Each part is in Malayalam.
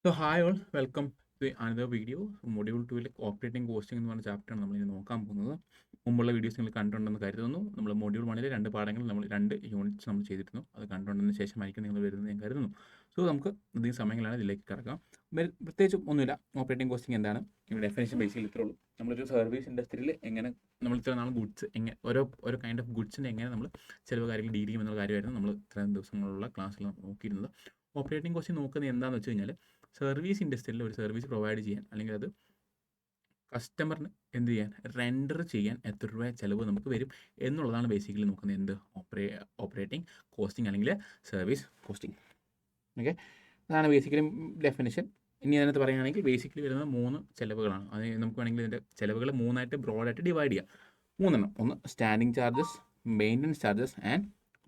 So hi all, welcome to another video. Module 2 operating costing എന്ന് പറഞ്ഞ ചാപ്റ്ററാണ് നമ്മൾ ഇനി നോക്കാൻ പോകുന്നത്. മുമ്പുള്ള വീഡിയോസ് നിങ്ങൾ കണ്ടിട്ടുണ്ടെന്ന് കരുതുന്നു. നമ്മൾ മൊഡ്യൂൾ 1 രണ്ട് പാഠങ്ങൾ നമ്മൾ 2 യൂണിറ്റ്സ് നമ്മൾ ചെയ്തിരുന്നു. അത് കണ്ടുകൊണ്ടതിന് ശേഷമായിരിക്കും നിങ്ങൾ വരുന്നത് ഞാൻ കരുതുന്നു. സോ നമുക്ക് അധികം സമയങ്ങളാണ് ഇതിലേക്ക് കിടക്കാം. പ്രത്യേകിച്ച് ഒന്നുമില്ല. ഓപ്പറേറ്റിംഗ് കോസ്റ്റിംഗ് എന്താണ്? ഇവിടെ ഡെഫിനേഷൻ ബേസിൽ ഇത്രേ ഉള്ളൂ. നമ്മളൊരു സർവീസ് ഇൻഡസ്ട്രിയിൽ എങ്ങനെ നമ്മൾ ഇത്ര നാൾ ഗുഡ്സ് എങ്ങനെ ഓരോ കൈൻഡ് ഓഫ് ഗുഡ്സിനെ എങ്ങനെ നമ്മൾ ചിലവ് കാര്യങ്ങൾ ഡീൽ ചെയ്യും എന്നുള്ള കാര്യമായിരുന്നു നമ്മൾ ഇത്രയും ദിവസങ്ങളുള്ള ക്ലാസ്സിൽ നോക്കിയിരുന്നത്. ഓപ്പറേറ്റിംഗ് കോസ്റ്റ് നോക്കുന്നത് എന്താണെന്ന് വെച്ച് കഴിഞ്ഞാൽ സർവീസ് ഇൻഡസ്ട്രിയിൽ ഒരു സർവീസ് പ്രൊവൈഡ് ചെയ്യാൻ അല്ലെങ്കിൽ അത് കസ്റ്റമറിന് എന്ത് ചെയ്യാൻ റെൻഡർ ചെയ്യാൻ എത്ര രൂപ ചിലവ് നമുക്ക് വരും എന്നുള്ളതാണ് ബേസിക്കലി നോക്കുന്നത് എന്ത് ഓപ്പറേറ്റിംഗ് കോസ്റ്റിംഗ് അല്ലെങ്കിൽ സർവീസ് കോസ്റ്റിംഗ്. ഓക്കെ, അതാണ് ബേസിക്കലി ഡെഫിനിഷൻ. ഇനി അതിനകത്ത് പറയുകയാണെങ്കിൽ ബേസിക്കലി വരുന്നത് 3 ചിലവുകളാണ്. അത് നമുക്ക് വേണമെങ്കിൽ ഇതിൻ്റെ ചിലവുകൾ 3ആയിട്ട് ബ്രോഡായിട്ട് ഡിവൈഡ് ചെയ്യാം. 3 ഒന്ന് standing charges, maintenance charges and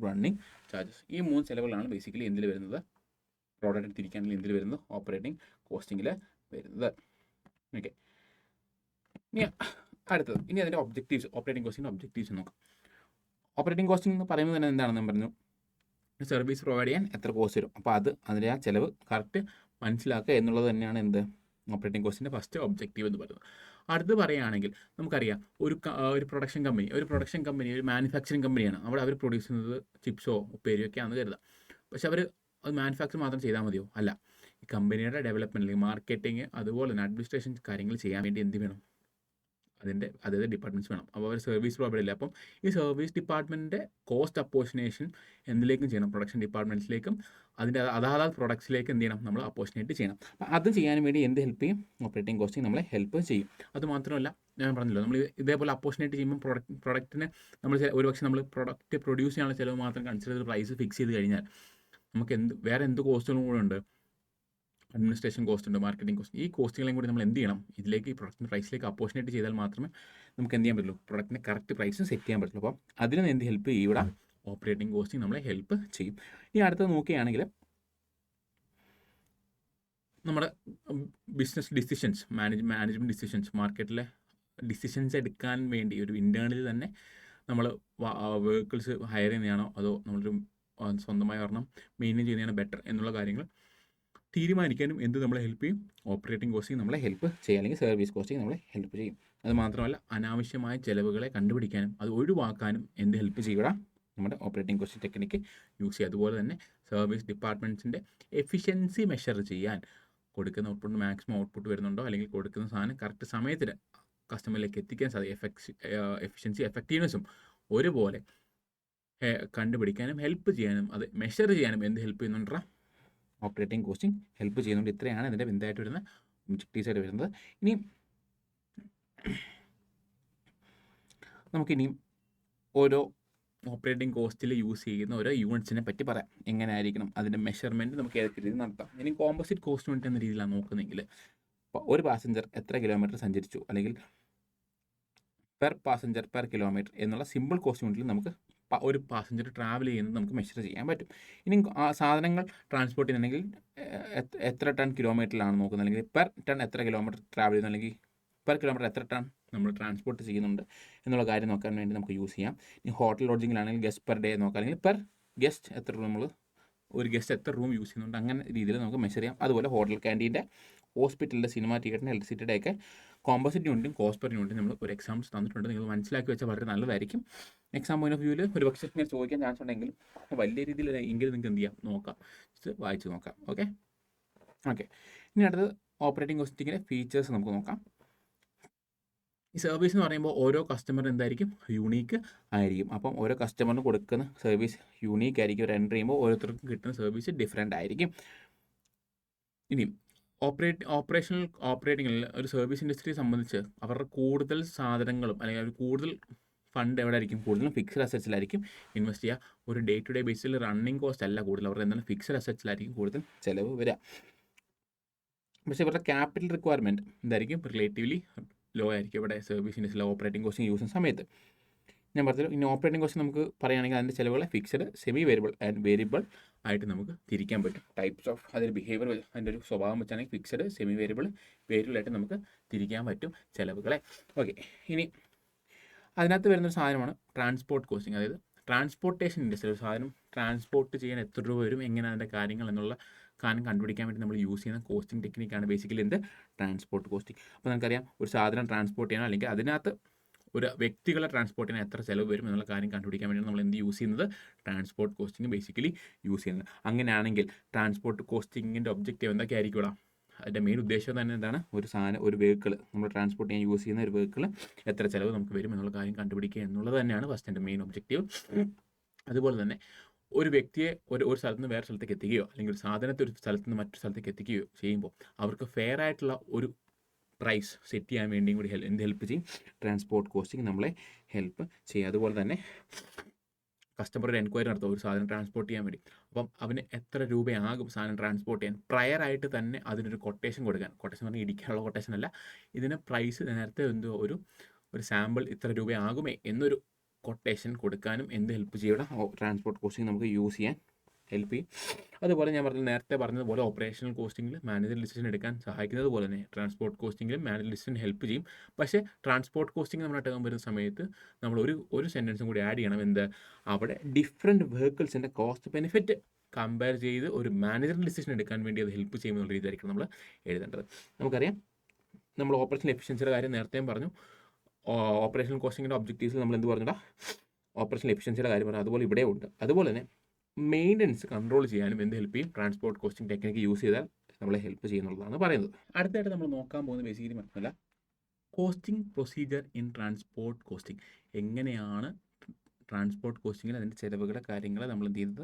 running charges. ഈ 3 ചിലവുകളാണ് ബേസിക്കലി എന്തിൽ വരുന്നത്, പ്രോഡക്റ്റ് തിരിക്കാണെങ്കിൽ എന്തിൽ വരുന്നത്, ഓപ്പറേറ്റിംഗ് കോസ്റ്റിങ്ങിൽ വരുന്നത്. ഓക്കെ, ഇനി അടുത്തത് ഇനി അതിൻ്റെ ഒബ്ജക്റ്റീവ്സ്, ഓപ്പറേറ്റിംഗ് കോസ്റ്റിംഗ് ഒബ്ജക്റ്റീവ്സ് നോക്കാം. ഓപ്പറേറ്റിംഗ് കോസ്റ്റിംഗ് എന്ന് പറയുന്നത് തന്നെ എന്താണെന്ന് പറഞ്ഞു, സർവീസ് പ്രൊവൈഡ് ചെയ്യാൻ എത്ര കോസ്റ്റ് വരും, അപ്പോൾ അതിൻ്റെ ആ ചിലവ് കറക്റ്റ് മനസ്സിലാക്കുക എന്നുള്ളത് തന്നെയാണ് എന്ത് ഓപ്പറേറ്റിംഗ് കോസ്റ്റിൻ്റെ ഫസ്റ്റ് ഒബ്ജക്റ്റീവ് എന്ന് പറയുന്നത്. അടുത്ത് പറയുകയാണെങ്കിൽ നമുക്കറിയാം ഒരു പ്രൊഡക്ഷൻ കമ്പനി ഒരു മാനുഫാക്ചറിങ് കമ്പനിയാണ്. അവിടെ അവർ പ്രൊഡ്യൂസ് ചെയ്യുന്നത് ചിപ്സോ ഉപ്പേരിയോ ഒക്കെ ആണെന്ന് കരുതാം. പക്ഷെ അവർ അത് മാനുഫാക്ചർ മാത്രം ചെയ്താൽ മതിയോ? അല്ല, ഈ കമ്പനിയുടെ ഡെവലപ്മെൻറ്റ്, മാർക്കറ്റിംഗ്, അതുപോലെ തന്നെ അഡ്മിനിസ്ട്രേഷൻ കാര്യങ്ങൾ ചെയ്യാൻ വേണ്ടി എന്ത് വേണം, അതിൻ്റെ അതായത് ഡിപ്പാർട്ട്മെൻറ്റ്സ് വേണം. അപ്പോൾ അവർ സർവീസ് പ്രൊവൈഡ് ഇല്ല. അപ്പം ഈ സർവീസ് ഡിപ്പാർട്ട്മെൻറ്റിൻ്റെ കോസ്റ്റ് അപ്പോർഷനേഷൻ എന്തിലേക്കും ചെയ്യണം, പ്രൊഡക്ഷൻ ഡിപ്പാർട്ട്മെൻറ്റ്സിലേക്കും അതിൻ്റെ അതാത് പ്രൊഡക്ട്സിലേക്ക് എന്ത് ചെയ്യണം, നമ്മൾ അപ്പോർഷനേറ്റ് ചെയ്യണം. അപ്പോൾ അത് ചെയ്യാൻ വേണ്ടി എന്ത് ഹെൽപ്പ് ചെയ്യും, ഓപ്പറേറ്റിംഗ് കോസ്റ്റിംഗ് നമ്മളെ ഹെൽപ്പ് ചെയ്യും. അത് മാത്രമല്ല, ഞാൻ പറഞ്ഞല്ലോ, നമ്മൾ ഇതേപോലെ അപ്പോർഷനേറ്റ് ചെയ്യുമ്പോൾ പ്രൊഡക്റ്റിന് നമ്മൾ ഒരുപക്ഷെ നമ്മൾ പ്രൊഡക്റ്റ് പ്രൊഡ്യൂസ് ചെയ്യാനുള്ള ചിലവ് മാത്രം കൺസിഡർ ചെയ്ത് പ്രൈസ് ഫിക്സ് ചെയ്ത് കഴിഞ്ഞാൽ നമുക്ക് വേറെ എന്ത് കോസ്റ്റുകളും കൂടെ ഉണ്ട്, അഡ്മിനിസ്ട്രേഷൻ കോസ്റ്റ് ഉണ്ട്, മാർക്കറ്റിംഗ് കോസ്റ്റ്. ഈ കോസ്റ്റുകളെയും കൂടി നമ്മൾ എന്ത് ചെയ്യണം, ഇതിലേക്ക് ഈ പ്രൊഡക്റ്റിൻ്റെ പ്രൈസിലേക്ക് അപ്പോർഷനേറ്റ് ചെയ്താൽ മാത്രമേ നമുക്ക് എന്ത് ചെയ്യാൻ പറ്റുള്ളൂ, പ്രൊഡക്റ്റിന് കറക്റ്റ് പ്രൈസ് സെറ്റ് ചെയ്യാൻ പറ്റുള്ളൂ. അപ്പോൾ അതിന് എന്ത് ഹെൽപ്പ് ചെയ്യും, ഇവിടെ ഓപ്പറേറ്റിംഗ് കോസ്റ്റിംഗ് നമ്മളെ ഹെൽപ്പ് ചെയ്യും. ഇനി അടുത്തത് നോക്കുകയാണെങ്കിൽ നമ്മുടെ ബിസിനസ് ഡിസിഷൻസ്, മാനേജ്മെൻറ്റ് ഡിസിഷൻസ്, മാർക്കറ്റിലെ ഡിസിഷൻസ് എടുക്കാൻ വേണ്ടി ഒരു ഇൻറ്റേർണലി തന്നെ നമ്മൾ വെഹിക്കിൾസ് ഹയർ ചെയ്യുന്നതാണോ അതോ നമ്മളൊരു സ്വന്തമായി ഒരെണ്ണം മെയിൻറ്റെയിൻ ചെയ്യുന്നതാണ് ബെറ്റർ എന്നുള്ള കാര്യങ്ങൾ തീരുമാനിക്കാനും എന്ത് നമ്മളെ ഹെൽപ്പ് ചെയ്യും, ഓപ്പറേറ്റിംഗ് കോസ്റ്റിംഗ് നമ്മളെ ഹെൽപ്പ് ചെയ്യും, അല്ലെങ്കിൽ സർവീസ് കോസ്റ്റിംഗ് നമ്മളെ ഹെൽപ്പ് ചെയ്യും. അത് മാത്രമല്ല, അനാവശ്യമായ ചിലവുകളെ കണ്ടുപിടിക്കാനും അത് ഒഴിവാക്കാനും എന്ത് ഹെൽപ്പ് ചെയ്യുക, നമ്മുടെ ഓപ്പറേറ്റിംഗ് കോസ്റ്റിംഗ് ടെക്നിക്ക് യൂസ് ചെയ്യുക. അതുപോലെ തന്നെ സർവീസ് ഡിപ്പാർട്ട്മെൻറ്റ്സിൻ്റെ എഫിഷ്യൻസി മെഷർ ചെയ്യാൻ, കൊടുക്കുന്ന ഔട്ട്പുട്ട് മാക്സിമം ഔട്ട്പുട്ട് വരുന്നുണ്ടോ, അല്ലെങ്കിൽ കൊടുക്കുന്ന സാധനം കറക്റ്റ് സമയത്തിന് കസ്റ്റമറിലേക്ക് എത്തിക്കാൻ സാധിക്കും, എഫിഷ്യൻസി എഫക്റ്റീവ്നെസ്സും ഒരുപോലെ കണ്ടുപിടിക്കാനും ഹെൽപ്പ് ചെയ്യാനും അത് മെഷർ ചെയ്യാനും എന്ത് ഹെൽപ്പ് ചെയ്യുന്നുണ്ടോ, ഓപ്പറേറ്റിംഗ് കോസ്റ്റിംഗ് ഹെൽപ്പ് ചെയ്യുന്നുണ്ട്. ഇത്രയാണ് ഇതിൻ്റെ എന്തായിട്ട് വരുന്ന ഒബ്ജക്റ്റീവ്സ് ആയിട്ട് വരുന്നത്. ഇനി നമുക്കിനിയും ഓരോ ഓപ്പറേറ്റിംഗ് കോസ്റ്റിൽ യൂസ് ചെയ്യുന്ന ഓരോ യൂണിറ്റ്സിനെ പറ്റി പറയാം. എങ്ങനെ ആയിരിക്കണം അതിൻ്റെ മെഷർമെൻറ്റ് നമുക്ക് ഏതൊക്കെ രീതിയിൽ നടത്താം. ഇനി കോമ്പോസിറ്റ് കോസ്റ്റ് യൂണിറ്റ് എന്ന രീതിയിലാണ് നോക്കുന്നതെങ്കിൽ, ഇപ്പോൾ ഒരു പാസഞ്ചർ എത്ര കിലോമീറ്റർ സഞ്ചരിച്ചു, അല്ലെങ്കിൽ പെർ പാസഞ്ചർ പെർ കിലോമീറ്റർ എന്നുള്ള സിമ്പിൾ കോസ്റ്റ് യൂണിറ്റിൽ നമുക്ക് ഒരു പാസഞ്ചർ ട്രാവൽ ചെയ്യുന്നത് നമുക്ക് മെഷർ ചെയ്യാൻ പറ്റും. ഇനി സാധനങ്ങൾ ട്രാൻസ്പോർട്ട് ചെയ്യുന്നുണ്ടെങ്കിൽ എത്ര ടൺ കിലോമീറ്ററിലാണ് നോക്കുന്നത്, അല്ലെങ്കിൽ പെർ ടൺ എത്ര കിലോമീറ്റർ ട്രാവൽ ചെയ്യുന്നു, അല്ലെങ്കിൽ പെർ കിലോമീറ്റർ എത്ര ടൺ നമ്മൾ ട്രാൻസ്പോർട്ട് ചെയ്യുന്നുണ്ട് എന്നുള്ള കാര്യം നോക്കാൻ വേണ്ടി നമുക്ക് യൂസ് ചെയ്യാം. ഇനി ഹോട്ടൽ ലോഡ്ജിങ്ങിലാണെങ്കിൽ ഗസ്റ്റ് പെർ ഡേ നോക്കാം, അല്ലെങ്കിൽ പെർ ഗസ്റ്റ് എത്ര നമ്മൾ ഒരു ഗസ്റ്റ് എത്ര റൂം യൂസ് ചെയ്യുന്നുണ്ട്, അങ്ങനെ രീതിയിൽ നമുക്ക് മെഷർ ചെയ്യാം. അതുപോലെ ഹോട്ടൽ ക്യാൻറ്റീൻ്റെ, ഹോസ്പിറ്റലിൻ്റെ, സിനിമ തിയേറ്ററിൻ്റെ, ഇലക്ട്രിസിറ്റിയുടെ ഒക്കെ കോമ്പോസിറ്റ് യൂണിറ്റും കോസ്റ്റ് പെർ യൂണിറ്റും നമ്മൾ ഒരു എക്സാമ്പിൾസ് തന്നിട്ടുണ്ട്. നിങ്ങൾ മനസ്സിലാക്കി വെച്ചാൽ വളരെ നല്ലതായിരിക്കും. എക്സാം പോയിന്റ് ഓഫ് വ്യൂവിൽ ഒരു പക്ഷേ ഇങ്ങനെ ചോദിക്കാൻ ചാൻസ് ഉണ്ടെങ്കിലും വലിയ രീതിയിൽ എങ്കിലും നിങ്ങൾക്ക് എന്ത് ചെയ്യാം, നോക്കാം, വായിച്ച് നോക്കാം. ഓക്കെ. ഇനി അടുത്തത് ഓപ്പറേറ്റിംഗ് കോസ്റ്റിങ്ങിൻ്റെ ഫീച്ചേഴ്സ് നമുക്ക് നോക്കാം. ഈ സർവീസ് എന്ന് പറയുമ്പോൾ ഓരോ കസ്റ്റമറിന് എന്തായിരിക്കും, യുണീക്ക് ആയിരിക്കും. അപ്പം ഓരോ കസ്റ്റമറിന് കൊടുക്കുന്ന സർവീസ് യുണീക്ക് ആയിരിക്കും. റെൻഡർ ചെയ്യുമ്പോൾ ഓരോരുത്തർക്കും കിട്ടുന്ന സർവീസ് ഡിഫറെൻ്റ് ആയിരിക്കും. ഇനി ഓപ്പറേറ്റിങ്ങിൽ ഒരു സർവീസ് ഇൻഡസ്ട്രിയെ സംബന്ധിച്ച് അവരുടെ കൂടുതൽ സാധനങ്ങളും അല്ലെങ്കിൽ അവർ കൂടുതൽ ഫണ്ട് എവിടെ ആയിരിക്കും, കൂടുതലും ഫിക്സഡ് അസറ്റ്സിലായിരിക്കും ഇൻവെസ്റ്റ് ചെയ്യുക. ഒരു ഡേ ടു ഡേ ബേസിൽ റണ്ണിങ് കോസ്റ്റ് അല്ല കൂടുതൽ, അവരുടെ എന്താണ് ഫിക്സഡ് അസറ്റ്സിലായിരിക്കും കൂടുതൽ ചിലവ് വരിക. പക്ഷേ ഇവരുടെ ക്യാപിറ്റൽ റിക്വയർമെൻറ്റ് എന്തായിരിക്കും, റിലേറ്റീവ്ലി ലോ ആയിരിക്കും ഇവിടെ സർവീസ് ഇൻഡസ്ട്രിയിൽ ഓപ്പറേറ്റിംഗ് കോസ്റ്റ് യൂസ് ചെയ്യുന്ന സമയത്ത്. ഞാൻ പറഞ്ഞല്ലോ, ഇനി ഓപ്പറേറ്റിംഗ് കോസ്റ്റ് നമുക്ക് പറയുകയാണെങ്കിൽ അതിൻ്റെ ചിലവുകളെ fixed, semi variable and variable ആയിട്ട് നമുക്ക് തിരിക്കാൻ പറ്റും. ടൈപ്സ് ഓഫ് അതിൻ്റെ ബിഹേവിയർ, അതിൻ്റെ ഒരു സ്വഭാവം വെച്ചാണെങ്കിൽ ഫിക്സഡ്, സെമി വേരിയബിൾ, വേരിയബിൾ ആയിട്ട് നമുക്ക് തിരിക്കാൻ പറ്റും ചിലവുകളെ. ഓക്കെ, ഇനി അതിനകത്ത് വരുന്നൊരു സാധനമാണ് ട്രാൻസ്പോർട്ട് കോസ്റ്റിംഗ്. അതായത് ട്രാൻസ്പോർട്ടേഷൻ ഇൻഡസ്ട്രി, ഒരു സാധനം ട്രാൻസ്പോർട്ട് ചെയ്യാൻ എത്ര രൂപ വരും, എങ്ങനെ അതിൻ്റെ കാര്യങ്ങൾ എന്നുള്ള സാധനം കണ്ടുപിടിക്കാൻ വേണ്ടി നമ്മൾ യൂസ് ചെയ്യുന്ന കോസ്റ്റിംഗ് ടെക്നിക്കാണ് ബേസിക്കലി എന്ത് ട്രാൻസ്പോർട്ട് കോസ്റ്റിംഗ്. അപ്പോൾ നമുക്കറിയാം ഒരു സാധനം ട്രാൻസ്പോർട്ട് ചെയ്യാനോ അല്ലെങ്കിൽ അതിനകത്ത് ഒരു വ്യക്തികളെ ട്രാൻസ്പോർട്ട് ചെയ്യാൻ എത്ര ചിലവ് വരും എന്നുള്ള കാര്യം കണ്ടുപിടിക്കാൻ വേണ്ടി നമ്മൾ എന്ത് യൂസ് ചെയ്യുന്നത് ട്രാൻസ്പോർട്ട് കോസ്റ്റിംഗ് ബേസിക്കലി യൂസ് ചെയ്യുന്നത്. അങ്ങനെയാണെങ്കിൽ ട്രാൻസ്പോർട്ട് കോസ്റ്റിങ്ങിൻ്റെ ഒബ്ജക്റ്റീവ് എന്തൊക്കെ ആയിരിക്കും? അതിൻ്റെ മെയിൻ ഉദ്ദേശം തന്നെ എന്താണ്? ഒരു സാധനം, ഒരു വെഹിക്കിൾ നമ്മൾ ട്രാൻസ്പോർട്ട് ചെയ്യാൻ യൂസ് ചെയ്യുന്ന ഒരു വെഹിക്കിൾ എത്ര ചിലവ് നമുക്ക് വരും എന്നുള്ള കാര്യം കണ്ടുപിടിക്കുക എന്നുള്ളത് തന്നെയാണ് ഫസ്റ്റിൻ്റെ മെയിൻ ഒബ്ജക്റ്റീവ്. അതുപോലെ തന്നെ ഒരു വ്യക്തിയെ ഒരു സ്ഥലത്ത് നിന്ന് വേറെ സ്ഥലത്തേക്ക് എത്തിക്കുകയോ അല്ലെങ്കിൽ ഒരു സാധനത്തെ ഒരു സ്ഥലത്ത് നിന്ന് മറ്റൊരു സ്ഥലത്തേക്ക് എത്തിക്കുകയോ ചെയ്യുമ്പോൾ അവർക്ക് ഫെയർ ആയിട്ടുള്ള ഒരു പ്രൈസ് സെറ്റ് ചെയ്യാൻ വേണ്ടിയും കൂടി ഹെൽപ്പ് ചെയ്യും ട്രാൻസ്പോർട്ട് കോസ്റ്റിംഗ് നമ്മളെ ഹെൽപ്പ് ചെയ്യും. അതുപോലെ തന്നെ കസ്റ്റമർ ഒരു എൻക്വയറി നടത്തും ഒരു സാധനം ട്രാൻസ്പോർട്ട് ചെയ്യാൻ വേണ്ടി. അപ്പം അവന് എത്ര രൂപയാകും സാധനം ട്രാൻസ്പോർട്ട് ചെയ്യാൻ, പ്രയറായിട്ട് തന്നെ അതിനൊരു കൊട്ടേഷൻ കൊടുക്കാൻ. കൊട്ടേഷൻ പറഞ്ഞാൽ ഇടിക്കാനുള്ള കൊട്ടേഷൻ അല്ല, ഇതിന് പ്രൈസ് നേരത്തെ എന്തോ ഒരു സാമ്പിൾ ഇത്ര രൂപയാകുമേ എന്നൊരു കൊട്ടേഷൻ കൊടുക്കാനും എന്ത് ഹെൽപ്പ് ചെയ്യണം? ട്രാൻസ്പോർട്ട് കോസ്റ്റിംഗ് നമുക്ക് യൂസ് ചെയ്യാൻ ഹെൽപ്പ് ചെയ്യും. അതുപോലെ ഞാൻ നേരത്തെ പറഞ്ഞതുപോലെ ഓപ്പറേഷണൽ കോസ്റ്റിംഗിൽ മാനേജർ ഡിസിഷൻ എടുക്കാൻ സഹായിക്കുന്നത് പോലെ തന്നെ ട്രാൻസ്പോർട്ട് കോസ്റ്റിംഗിലും മാനേജർ ഡിസിഷൻ ഹെൽപ്പ് ചെയ്യും. പക്ഷേ ട്രാൻസ്പോർട്ട് കോസ്റ്റിംഗ് നമ്മുടെ ടേം വരുന്ന സമയത്ത് നമ്മൾ ഒരു സെൻറ്റൻസും കൂടി ആഡ് ചെയ്യണം. എന്ത്? അവിടെ ഡിഫറെൻറ്റ് വെഹിക്കിൾസിൻ്റെ കോസ്റ്റ് ബെനിഫിറ്റ് കമ്പയർ ചെയ്ത് ഒരു മാനേജർ ഡിസിഷൻ എടുക്കാൻ വേണ്ടി അത് ഹെൽപ്പ് ചെയ്യുന്ന രീതിയായിരിക്കും നമ്മൾ എഴുതേണ്ടത്. നമുക്കറിയാം നമ്മൾ ഓപ്പറേഷണൽ എഫിഷ്യൻസിയുടെ കാര്യം നേരത്തെയും പറഞ്ഞു. ഓപ്പറേഷണൽ കോസ്റ്റിങ്ങിൻ്റെ ഒബ്ജക്റ്റീവ്സിൽ നമ്മൾ എന്ത് പറഞ്ഞിട്ടാ? ഓപ്പറേഷണൽ എഫിഷ്യൻസിയുടെ കാര്യം പറഞ്ഞു. അതുപോലെ ഇവിടെ ഉണ്ട്. അതുപോലെ തന്നെ മെയിൻ്റനൻസ് കൺട്രോൾ ചെയ്യാനും എന്ത് ഹെൽപ്പ് ചെയ്യും? ട്രാൻസ്പോർട്ട് കോസ്റ്റിംഗ് ടെക്നിക്ക് യൂസ് ചെയ്താൽ നമ്മളെ ഹെൽപ്പ് ചെയ്യുന്നുള്ളതാണ് പറയുന്നത്. അടുത്തായിട്ട് നമ്മൾ നോക്കാൻ പോകുന്നത് ബേസിക്കലി മറ്റൊന്നുമല്ല, costing procedure in transport costing. എങ്ങനെയാണ് ട്രാൻസ്പോർട്ട് കോസ്റ്റിങ്ങിൽ അതിൻ്റെ ചിലവുകളുടെ കാര്യങ്ങൾ നമ്മൾ എന്ത് ചെയ്യുന്നത്,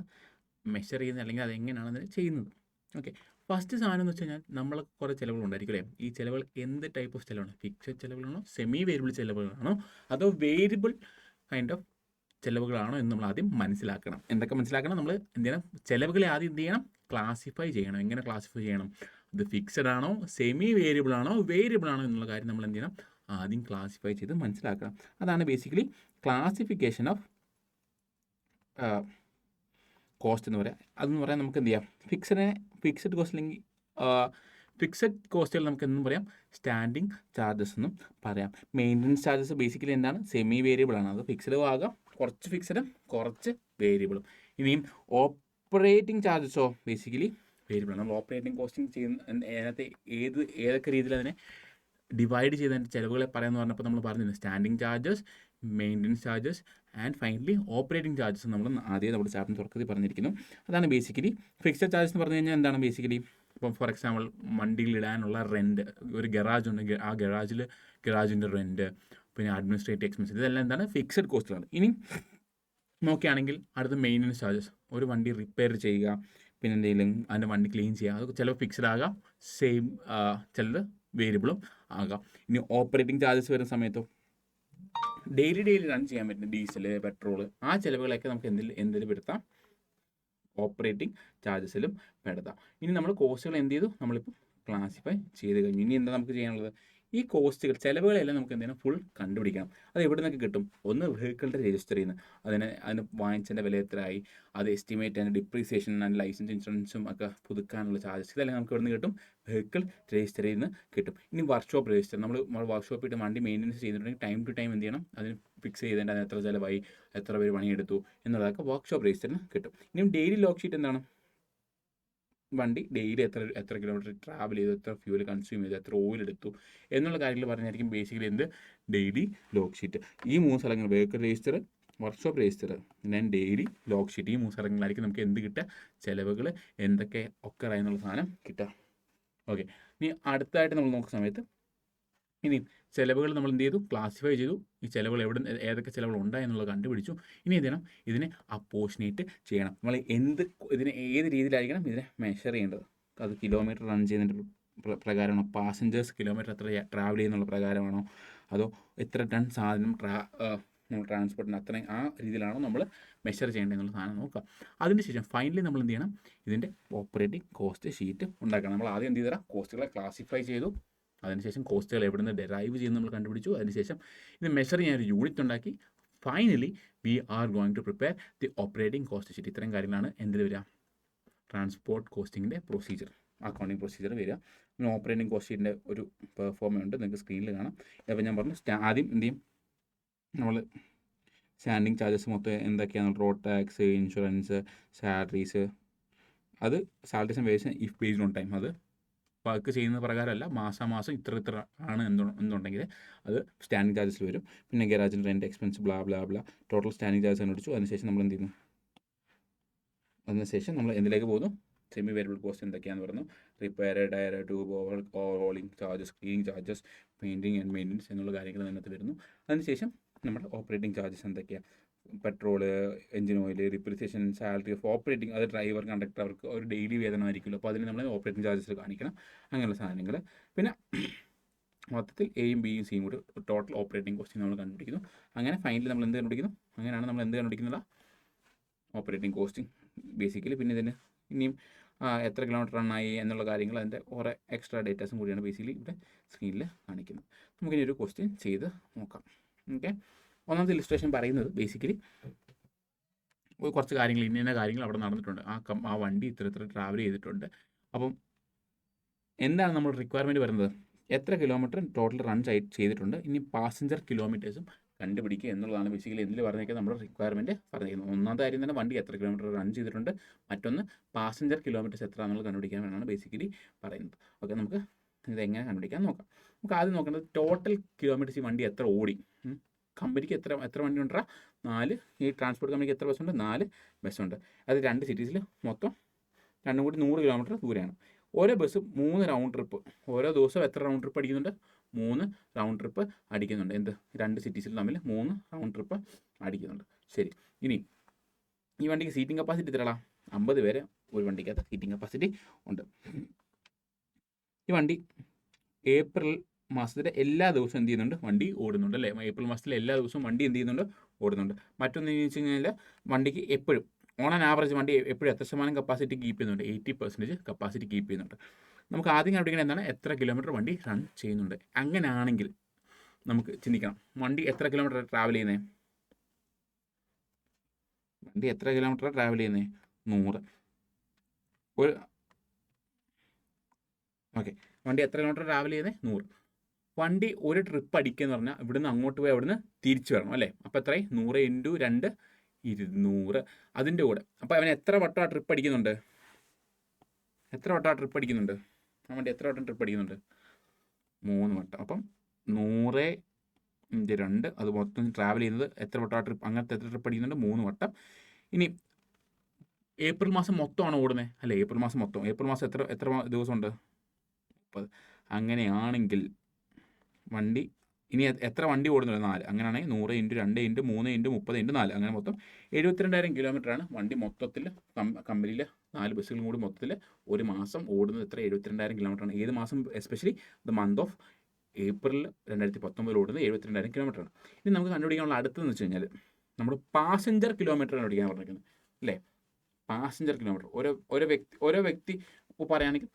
മെഷർ ചെയ്യുന്നത്, അല്ലെങ്കിൽ അതെങ്ങനെയാണ് അതിന് ചെയ്യുന്നത്. ഓക്കെ, ഫസ്റ്റ് സാധനം എന്ന് വെച്ച് കഴിഞ്ഞാൽ നമ്മൾ കുറേ ചിലവുകൾ ഉണ്ടായിരിക്കും അല്ലേ? ഈ ചിലവുകൾ എന്ത് ടൈപ്പ് ഓഫ് ചിലവാണ്? ഫിക്സഡ് ചിലവുകളാണോ, സെമി വേരിയബിൾ ചിലവുകളാണോ, അതോ വേരിയബിൾ കൈൻഡ് ഓഫ് ചിലവുകളാണോ എന്ന് നമ്മൾ ആദ്യം മനസ്സിലാക്കണം. എന്തൊക്കെ മനസ്സിലാക്കണം? നമ്മൾ എന്ത് ചെയ്യണം? ചിലവുകളെ ആദ്യം എന്ത് ചെയ്യണം? ക്ലാസിഫൈ ചെയ്യണം. എങ്ങനെ ക്ലാസിഫൈ ചെയ്യണം? ഇത് ഫിക്സഡ് ആണോ, സെമി വേരിയബിൾ ആണോ, വേരിയബിൾ ആണോ എന്നുള്ള കാര്യം നമ്മൾ എന്ത് ചെയ്യണം? ആദ്യം ക്ലാസിഫൈ ചെയ്ത് മനസ്സിലാക്കണം. അതാണ് ബേസിക്കലി ക്ലാസിഫിക്കേഷൻ ഓഫ് കോസ്റ്റ് എന്ന് പറയാം. അതെന്ന് പറയാൻ നമുക്ക് എന്ത് ചെയ്യാം? ഫിക്സഡ് കോസ്റ്റ് അല്ലെങ്കിൽ ഫിക്സഡ് കോസ്റ്റുകൾ നമുക്ക് എന്നും പറയാം സ്റ്റാൻഡിങ് ചാർജസ് എന്നും പറയാം. മെയിൻ്റനൻസ് ചാർജസ് ബേസിക്കലി എന്താണ്? സെമി വേരിയബിൾ ആണ്. അത് ഫിക്സഡും ആകാം, കുറച്ച് ഫിക്സഡും കുറച്ച് വേരിയബിളും. ഇനിയും ഓപ്പറേറ്റിംഗ് ചാർജസോ ബേസിക്കലി വേരിയബിൾ ആണ്. നമ്മൾ ഓപ്പറേറ്റിംഗ് കോസ്റ്റിംഗ് ചെയ്യുന്ന അതിനകത്ത് ഏതൊക്കെ രീതിയിൽ അതിനെ ഡിവൈഡ് ചെയ്തതിൻ്റെ ചിലവുകളെ പറയാമെന്ന് പറഞ്ഞപ്പോൾ നമ്മൾ പറഞ്ഞിരുന്നു standing charges, maintenance charges and finally operating charges നമ്മൾ ആദ്യം നമ്മുടെ ചാപ്റ്റർ തുറക്കത്തിൽ പറഞ്ഞിരിക്കുന്നു. അതാണ് ബേസിക്കലി ഫിക്സഡ് ചാർജസ് എന്ന് പറഞ്ഞു കഴിഞ്ഞാൽ എന്താണ് ബേസിക്കലി? ഇപ്പം ഫോർ എക്സാമ്പിൾ വണ്ടിയിലിടാനുള്ള റെൻറ്റ്, ഒരു ഗറാജ് ഉണ്ടെങ്കിൽ ആ ഗറാജിൻ്റെ റെൻറ്റ്, പിന്നെ അഡ്മിനിസ്ട്രേറ്റീവ് എക്സ്പെൻസസ്, ഇതെല്ലാം എന്താണ്? ഫിക്സഡ് കോസ്റ്റുകളാണ്. ഇനി നോക്കുകയാണെങ്കിൽ അടുത്ത മെയിൻ്റനൻസ് ചാർജസ്, ഒരു വണ്ടി റിപ്പയർ ചെയ്യുക, പിന്നെ എന്തെങ്കിലും അതിൻ്റെ വണ്ടി ക്ലീൻ ചെയ്യുക, അത് ചിലപ്പോൾ ഫിക്സഡ് ആകാം, ചിലത് വേരിയബിളും ആകാം. ഇനി ഓപ്പറേറ്റിംഗ് ചാർജസ് വരുന്ന സമയത്തോ ഡെയിലി റൺ ചെയ്യാൻ പറ്റുന്ന ഡീസൽ, പെട്രോൾ, ആ ചിലവുകളൊക്കെ നമുക്ക് എന്തിൽ പെടുത്താം? ഓപ്പറേറ്റിംഗ് ചാർജസിലും പെടുത്താം. ഇനി നമ്മൾ കോസ്റ്റുകൾ എന്ത് ചെയ്തു? നമ്മളിപ്പോൾ ക്ലാസിഫൈ ചെയ്ത് കഴിഞ്ഞു. ഇനി എന്താ നമുക്ക് ചെയ്യാനുള്ളത്? ഈ കോസ്റ്റുകൾ, ചിലവുകളെല്ലാം നമുക്ക് എന്തെങ്കിലും ഫുൾ കണ്ടുപിടിക്കണം. അത് എവിടെ നിന്നൊക്കെ കിട്ടും? ഒന്ന് വെഹിക്കിളിൻ്റെ രജിസ്റ്റർ ചെയ്യുന്നത്, അതിന് വാങ്ങിച്ചതിൻ്റെ വില എത്രയായി, അത് എസ്റ്റിമേറ്റ് ചെയ്യാൻ, ഡിപ്രീസിയേഷൻ ആൻഡ് ലൈസൻസ് ഇൻഷുറൻസും ഒക്കെ പുതുക്കാനുള്ള ചാർജസ്, ഇതെല്ലാം നമുക്ക് എവിടെ നിന്ന് കിട്ടും? വെഹിക്കിൾ രജിസ്റ്റർ ചെയ്യുന്ന കിട്ടും. ഇനി വർക്ക്ഷോപ്പ് രജിസ്റ്റർ, നമ്മൾ വർക്ക്ഷോപ്പിൽ ഇട്ട് വണ്ടി മെയിൻ്റനൻസ് ചെയ്തിട്ടുണ്ടെങ്കിൽ ടൈം ടു ടൈം എന്ത് ചെയ്യണം? അതിന് ഫിക്സ് ചെയ്തേണ്ട, അതിന് എത്ര ചിലവായി, എത്ര പേര് പണിയെടുത്തു എന്നുള്ളതൊക്കെ വർക്ക്ഷോപ്പ് രജിസ്റ്ററിന് കിട്ടും. ഇനിയും ഡെയിലി ലോഗ് ഷീറ്റ് എന്താണ്? വണ്ടി ഡെയിലി എത്ര കിലോമീറ്റർ ട്രാവൽ ചെയ്തു, എത്ര ഫ്യൂൽ കൺസ്യൂം ചെയ്തു, എത്ര ഓയിൽ എടുത്തു എന്നുള്ള കാര്യങ്ങൾ പറഞ്ഞായിരിക്കും ബേസിക്കലി എന്ത്? Daily log sheet. ഈ 3 സ്ഥലങ്ങൾ, വെഹിക്കിൾ രജിസ്റ്റർ, വർക്ക്ഷോപ്പ് രജിസ്റ്റർ, ഞാൻ ഡെയിലി ലോഗ് ഷീറ്റ്, ഈ 3 സ്ഥലങ്ങളിലായിരിക്കും നമുക്ക് എന്ത് കിട്ടുക? ചിലവുകൾ എന്തൊക്കെ ഒക്കെ എന്നുള്ള സാധനം കിട്ടുക. ഓക്കെ, ഇനി അടുത്തായിട്ട് നമ്മൾ നോക്കുന്ന സമയത്ത് ഇനി ചിലവുകൾ നമ്മൾ എന്ത് ചെയ്തു? ക്ലാസിഫൈ ചെയ്തു. ഈ ചിലവുകൾ ഏതൊക്കെ ചിലവുകൾ ഉണ്ടായി എന്നുള്ളത് കണ്ടുപിടിച്ചു. ഇനി എന്ത് ചെയ്യണം? ഇതിനെ അപ്പോർഷനേറ്റ് ചെയ്യണം. നമ്മൾ ഇതിനെ ഏത് രീതിയിലായിരിക്കണം ഇതിനെ മെഷർ ചെയ്യേണ്ടത്? അത് കിലോമീറ്റർ റൺ ചെയ്യുന്നതിൻ്റെ പ്രകാരമാണോ, പാസഞ്ചേഴ്സ് കിലോമീറ്റർ എത്ര ട്രാവൽ ചെയ്യുന്നുള്ള പ്രകാരമാണോ, അതോ എത്ര ടൺ സാധനം നമ്മൾ ട്രാൻസ്പോർട്ടിന് അത്രയും ആ രീതിയിലാണോ നമ്മൾ മെഷർ ചെയ്യേണ്ടത് എന്നുള്ള സാധനം നോക്കുക. അതിനുശേഷം ഫൈനലി നമ്മൾ എന്ത് ചെയ്യണം? ഇതിൻ്റെ ഓപ്പറേറ്റിംഗ് കോസ്റ്റ് ഷീറ്റ് ഉണ്ടാക്കണം. നമ്മൾ ആദ്യം എന്ത് ചെയ്താൽ കോസ്റ്റുകളെ ക്ലാസിഫൈ ചെയ്തു, അതിനുശേഷം കോസ്റ്റുകൾ എവിടെ നിന്ന് ഡെറൈവ് ചെയ്യുന്ന നമ്മൾ കണ്ടുപിടിച്ചു, അതിനുശേഷം ഇത് മെഷർ ചെയ്യാൻ ഒരു യൂണിറ്റ് ഉണ്ടാക്കി, finally we are going to prepare the operating cost sheet. ഇത്രയും കാര്യങ്ങളാണ് എന്തിൽ വരിക? ട്രാൻസ്പോർട്ട് കോസ്റ്റിങ്ങിൻ്റെ പ്രൊസീജിയർ, അക്കൗണ്ടിങ് പ്രൊസീജിയർ വരിക. പിന്നെ ഓപ്പറേറ്റിംഗ് കോസ്റ്റ് ഷീറ്റിൻ്റെ ഒരു പെർഫോമ ഉണ്ട്, നിങ്ങൾക്ക് സ്ക്രീനിൽ കാണാം. അപ്പോൾ ഞാൻ പറഞ്ഞു ആദ്യം എന്ത് ചെയ്യും? നമ്മൾ സ്റ്റാൻഡിങ് ചാർജസ് മൊത്തം എന്തൊക്കെയാണ്? റോഡ് ടാക്സ്, ഇൻഷുറൻസ്, സാലറീസ്, അത് salaries and wages if based on time. അത് വർക്ക് ചെയ്യുന്ന പ്രകാരമല്ല, മാസം ഇത്ര ആണ് എന്നുണ്ടെങ്കിൽ അത് സ്റ്റാൻഡിങ് ചാർജസിൽ വരും. പിന്നെ ഗരാജിൽ rent expense blah blah blah total standing charges കണ്ടുപിടിച്ചു. അതിനുശേഷം നമ്മൾ എന്ത് ചെയ്യുന്നു, അതിനുശേഷം നമ്മൾ എന്തിലേക്ക് പോകുന്നു, സെമി വേരിയബിൾ കോസ്റ്റ് എന്തൊക്കെയാണെന്ന് പറഞ്ഞു. Repair, tyre, tube, overhauling charges, cleaning charges, painting and maintenance എന്നുള്ള കാര്യങ്ങൾ അതിനകത്ത് വരുന്നു. അതിനുശേഷം നമ്മുടെ ഓപ്പറേറ്റിംഗ് ചാർജസ് എന്തൊക്കെയാണ്, petrol, engine oil, depreciation, salary of operating, അത് ഡ്രൈവർ, കണ്ടക്ടർ, അവർക്ക് ഒരു ഡെയിലി വേതനമായിരിക്കുമല്ലോ, അപ്പോൾ അതിന് നമ്മൾ ഓപ്പറേറ്റിംഗ് ചാർജസ് കാണിക്കണം, അങ്ങനെയുള്ള സാധനങ്ങൾ. പിന്നെ മൊത്തത്തിൽ എയും ബിയും സിയും കൂടി ടോട്ടൽ ഓപ്പറേറ്റിംഗ് കോസ്റ്റ് നമ്മൾ കണ്ടുപിടിക്കുന്നു. അങ്ങനെ ഫൈനലി നമ്മൾ എന്ത് കണ്ടുപിടിക്കുന്നു, അങ്ങനെയാണ് നമ്മൾ എന്ത് കണ്ടുപിടിക്കുന്നത്, ഓപ്പറേറ്റിംഗ് കോസ്റ്റിംഗ് ബേസിക്കലി. പിന്നെ ഇതിന് ഇനിയും എത്ര കിലോമീറ്റർ റണ്ണായി എന്നുള്ള കാര്യങ്ങൾ, അതിൻ്റെ കുറേ എക്സ്ട്രാ ഡേറ്റാസും കൂടിയാണ് ബേസിക്കലി ഇവിടെ സ്ക്രീനിൽ കാണിക്കുന്നത്. നമുക്കിനി ഒരു ക്വസ്റ്റ്യൻ ചെയ്ത് നോക്കാം. ഓക്കെ, ഒന്നാമത്തെ ഇലിസ്ട്രേഷൻ പറയുന്നത് ബേസിക്കലി കുറച്ച് കാര്യങ്ങൾ, ഇന്ന കാര്യങ്ങൾ അവിടെ നടന്നിട്ടുണ്ട്, ആ വണ്ടി ഇത്ര ട്രാവൽ ചെയ്തിട്ടുണ്ട്. അപ്പം എന്താണ് നമ്മൾ റിക്വയർമെൻറ്റ് വരുന്നത്, എത്ര കിലോമീറ്റർ ടോട്ടൽ റൺ ചെയ്തിട്ടുണ്ട്, ഇനി പാസഞ്ചർ കിലോമീറ്റേഴ്സും കണ്ടുപിടിക്കുക എന്നുള്ളതാണ് ബേസിക്കലി എന്തിൽ പറഞ്ഞേക്കുന്നത്, നമ്മുടെ റിക്വയർമെൻറ്റ് പറഞ്ഞിരിക്കുന്നത്. ഒന്നാമത്തെ കാര്യം തന്നെ വണ്ടി എത്ര കിലോമീറ്റർ റൺ ചെയ്തിട്ടുണ്ട്, മറ്റൊന്ന് പാസഞ്ചർ കിലോമീറ്റേഴ്സ് എത്ര എന്നുള്ളത് കണ്ടുപിടിക്കാൻ വേണ്ടിയാണ് ബേസിക്കലി പറയുന്നത്. ഓക്കെ, നമുക്ക് ഇതെങ്ങനെ കണ്ടുപിടിക്കാൻ നോക്കാം. നമുക്ക് ആദ്യം നോക്കേണ്ടത് ടോട്ടൽ കിലോമീറ്റേഴ്സ് ഈ വണ്ടി എത്ര ഓടി. കമ്പനിക്ക് എത്ര വണ്ടി ഉണ്ടാ, 4. ഈ ട്രാൻസ്പോർട്ട് കമ്പനിക്ക് എത്ര ബസ്സുണ്ട്, 4 ബസ്സുണ്ട്. അത് 2 സിറ്റീസിൽ മൊത്തം 2 കൂടി 100 കിലോമീറ്റർ ദൂരെയാണ്. ഓരോ ബസ്സും 3 റൗണ്ട് ട്രിപ്പ്, ഓരോ ദിവസവും എത്ര റൗണ്ട് ട്രിപ്പ് അടിക്കുന്നുണ്ട്, 3 റൗണ്ട് ട്രിപ്പ് അടിക്കുന്നുണ്ട്. എന്ത്, 2 സിറ്റീസിൽ തമ്മിൽ 3 റൗണ്ട് ട്രിപ്പ് അടിക്കുന്നുണ്ട്. ശരി, ഇനി ഈ വണ്ടിക്ക് സീറ്റിംഗ് കപ്പാസിറ്റി എത്രയാ, 50 പേര് ഒരു വണ്ടിക്കകത്ത് സീറ്റിംഗ് കപ്പാസിറ്റി ഉണ്ട്. ഈ വണ്ടി ഏപ്രിൽ മാസത്തിലെ എല്ലാ ദിവസവും എന്ത് ചെയ്യുന്നുണ്ട്, വണ്ടി ഓടുന്നുണ്ട് അല്ലേ. ഏപ്രിൽ മാസത്തിലെ എല്ലാ ദിവസവും വണ്ടി എന്ത് ചെയ്യുന്നുണ്ട്, ഓടുന്നുണ്ട്. മറ്റൊന്ന് എന്ന് വെച്ച് കഴിഞ്ഞാൽ വണ്ടിക്ക് എപ്പോഴും ഓൺ ആൻ ആവറേജ് വണ്ടി എപ്പോഴും എത്ര ശതമാനം കപ്പാസിറ്റി കീപ്പ് ചെയ്യുന്നുണ്ട്, 80% കപ്പാസിറ്റി കീപ്പ് ചെയ്യുന്നുണ്ട്. നമുക്ക് ആദ്യം കണ്ടുപിടിക്കുന്നത് എന്താണ്, എത്ര കിലോമീറ്റർ വണ്ടി റൺ ചെയ്യുന്നുണ്ട്. അങ്ങനെയാണെങ്കിൽ നമുക്ക് ചിന്തിക്കണം, വണ്ടി എത്ര കിലോമീറ്റർ ട്രാവൽ ചെയ്യുന്നത്, വണ്ടി എത്ര കിലോമീറ്റർ ട്രാവൽ ചെയ്യുന്നത്, 100. ഓക്കെ, വണ്ടി എത്ര കിലോമീറ്റർ ട്രാവൽ ചെയ്യുന്നത്, 100. വണ്ടി ഒരു ട്രിപ്പ് അടിക്കുക എന്ന് പറഞ്ഞാൽ ഇവിടുന്ന് അങ്ങോട്ട് പോയി അവിടുന്ന് തിരിച്ചു വരണം അല്ലേ. അപ്പോൾ എത്രയായി, 100 × 2 200. അതിൻ്റെ കൂടെ അപ്പോൾ അവൻ എത്ര വട്ടം ആ ട്രിപ്പ് അടിക്കുന്നുണ്ട്, ആ വണ്ടി എത്ര വട്ടം ട്രിപ്പ് അടിക്കുന്നുണ്ട്, 3 വട്ടം. അപ്പം 100 × 2, അത് മൊത്തം ട്രാവൽ ചെയ്യുന്നത് എത്ര വട്ടം ആ ട്രിപ്പ്, അങ്ങനത്തെ എത്ര ട്രിപ്പ് അടിക്കുന്നുണ്ട്, 3 വട്ടം. ഇനി ഏപ്രിൽ മാസം മൊത്തമാണ് ഓടുന്നത് അല്ലേ, ഏപ്രിൽ മാസം എത്ര ദിവസമുണ്ട്, 30. അങ്ങനെയാണെങ്കിൽ വണ്ടി ഇനി എത്ര വണ്ടി ഓടുന്നുണ്ട്, 4. അങ്ങനെയാണെങ്കിൽ 100 × 2 × 3 × 30 × 4, അങ്ങനെ മൊത്തം 72,000 കിലോമീറ്ററാണ് വണ്ടി മൊത്തത്തിൽ കമ്പനിയിൽ 4 ബസ്സുകളും കൂടി മൊത്തത്തിൽ ഒരു മാസം ഓടുന്നത്. എത്ര, 72,000 കിലോമീറ്ററാണ്. ഏത് മാസം, especially the month of April 2019 ഓടുന്നത് 72,000 കിലോമീറ്ററാണ്. ഇനി നമുക്ക് കണ്ടുപിടിക്കാനുള്ള അടുത്തതെന്ന് വെച്ച് കഴിഞ്ഞാൽ നമ്മൾ പാസഞ്ചർ കിലോമീറ്റർ കണ്ടുപിടിക്കാൻ പറഞ്ഞിരിക്കുന്നത് അല്ലേ. പാസഞ്ചർ കിലോമീറ്റർ ഓരോ വ്യക്തി ഇപ്പോൾ പറയുകയാണെങ്കിൽ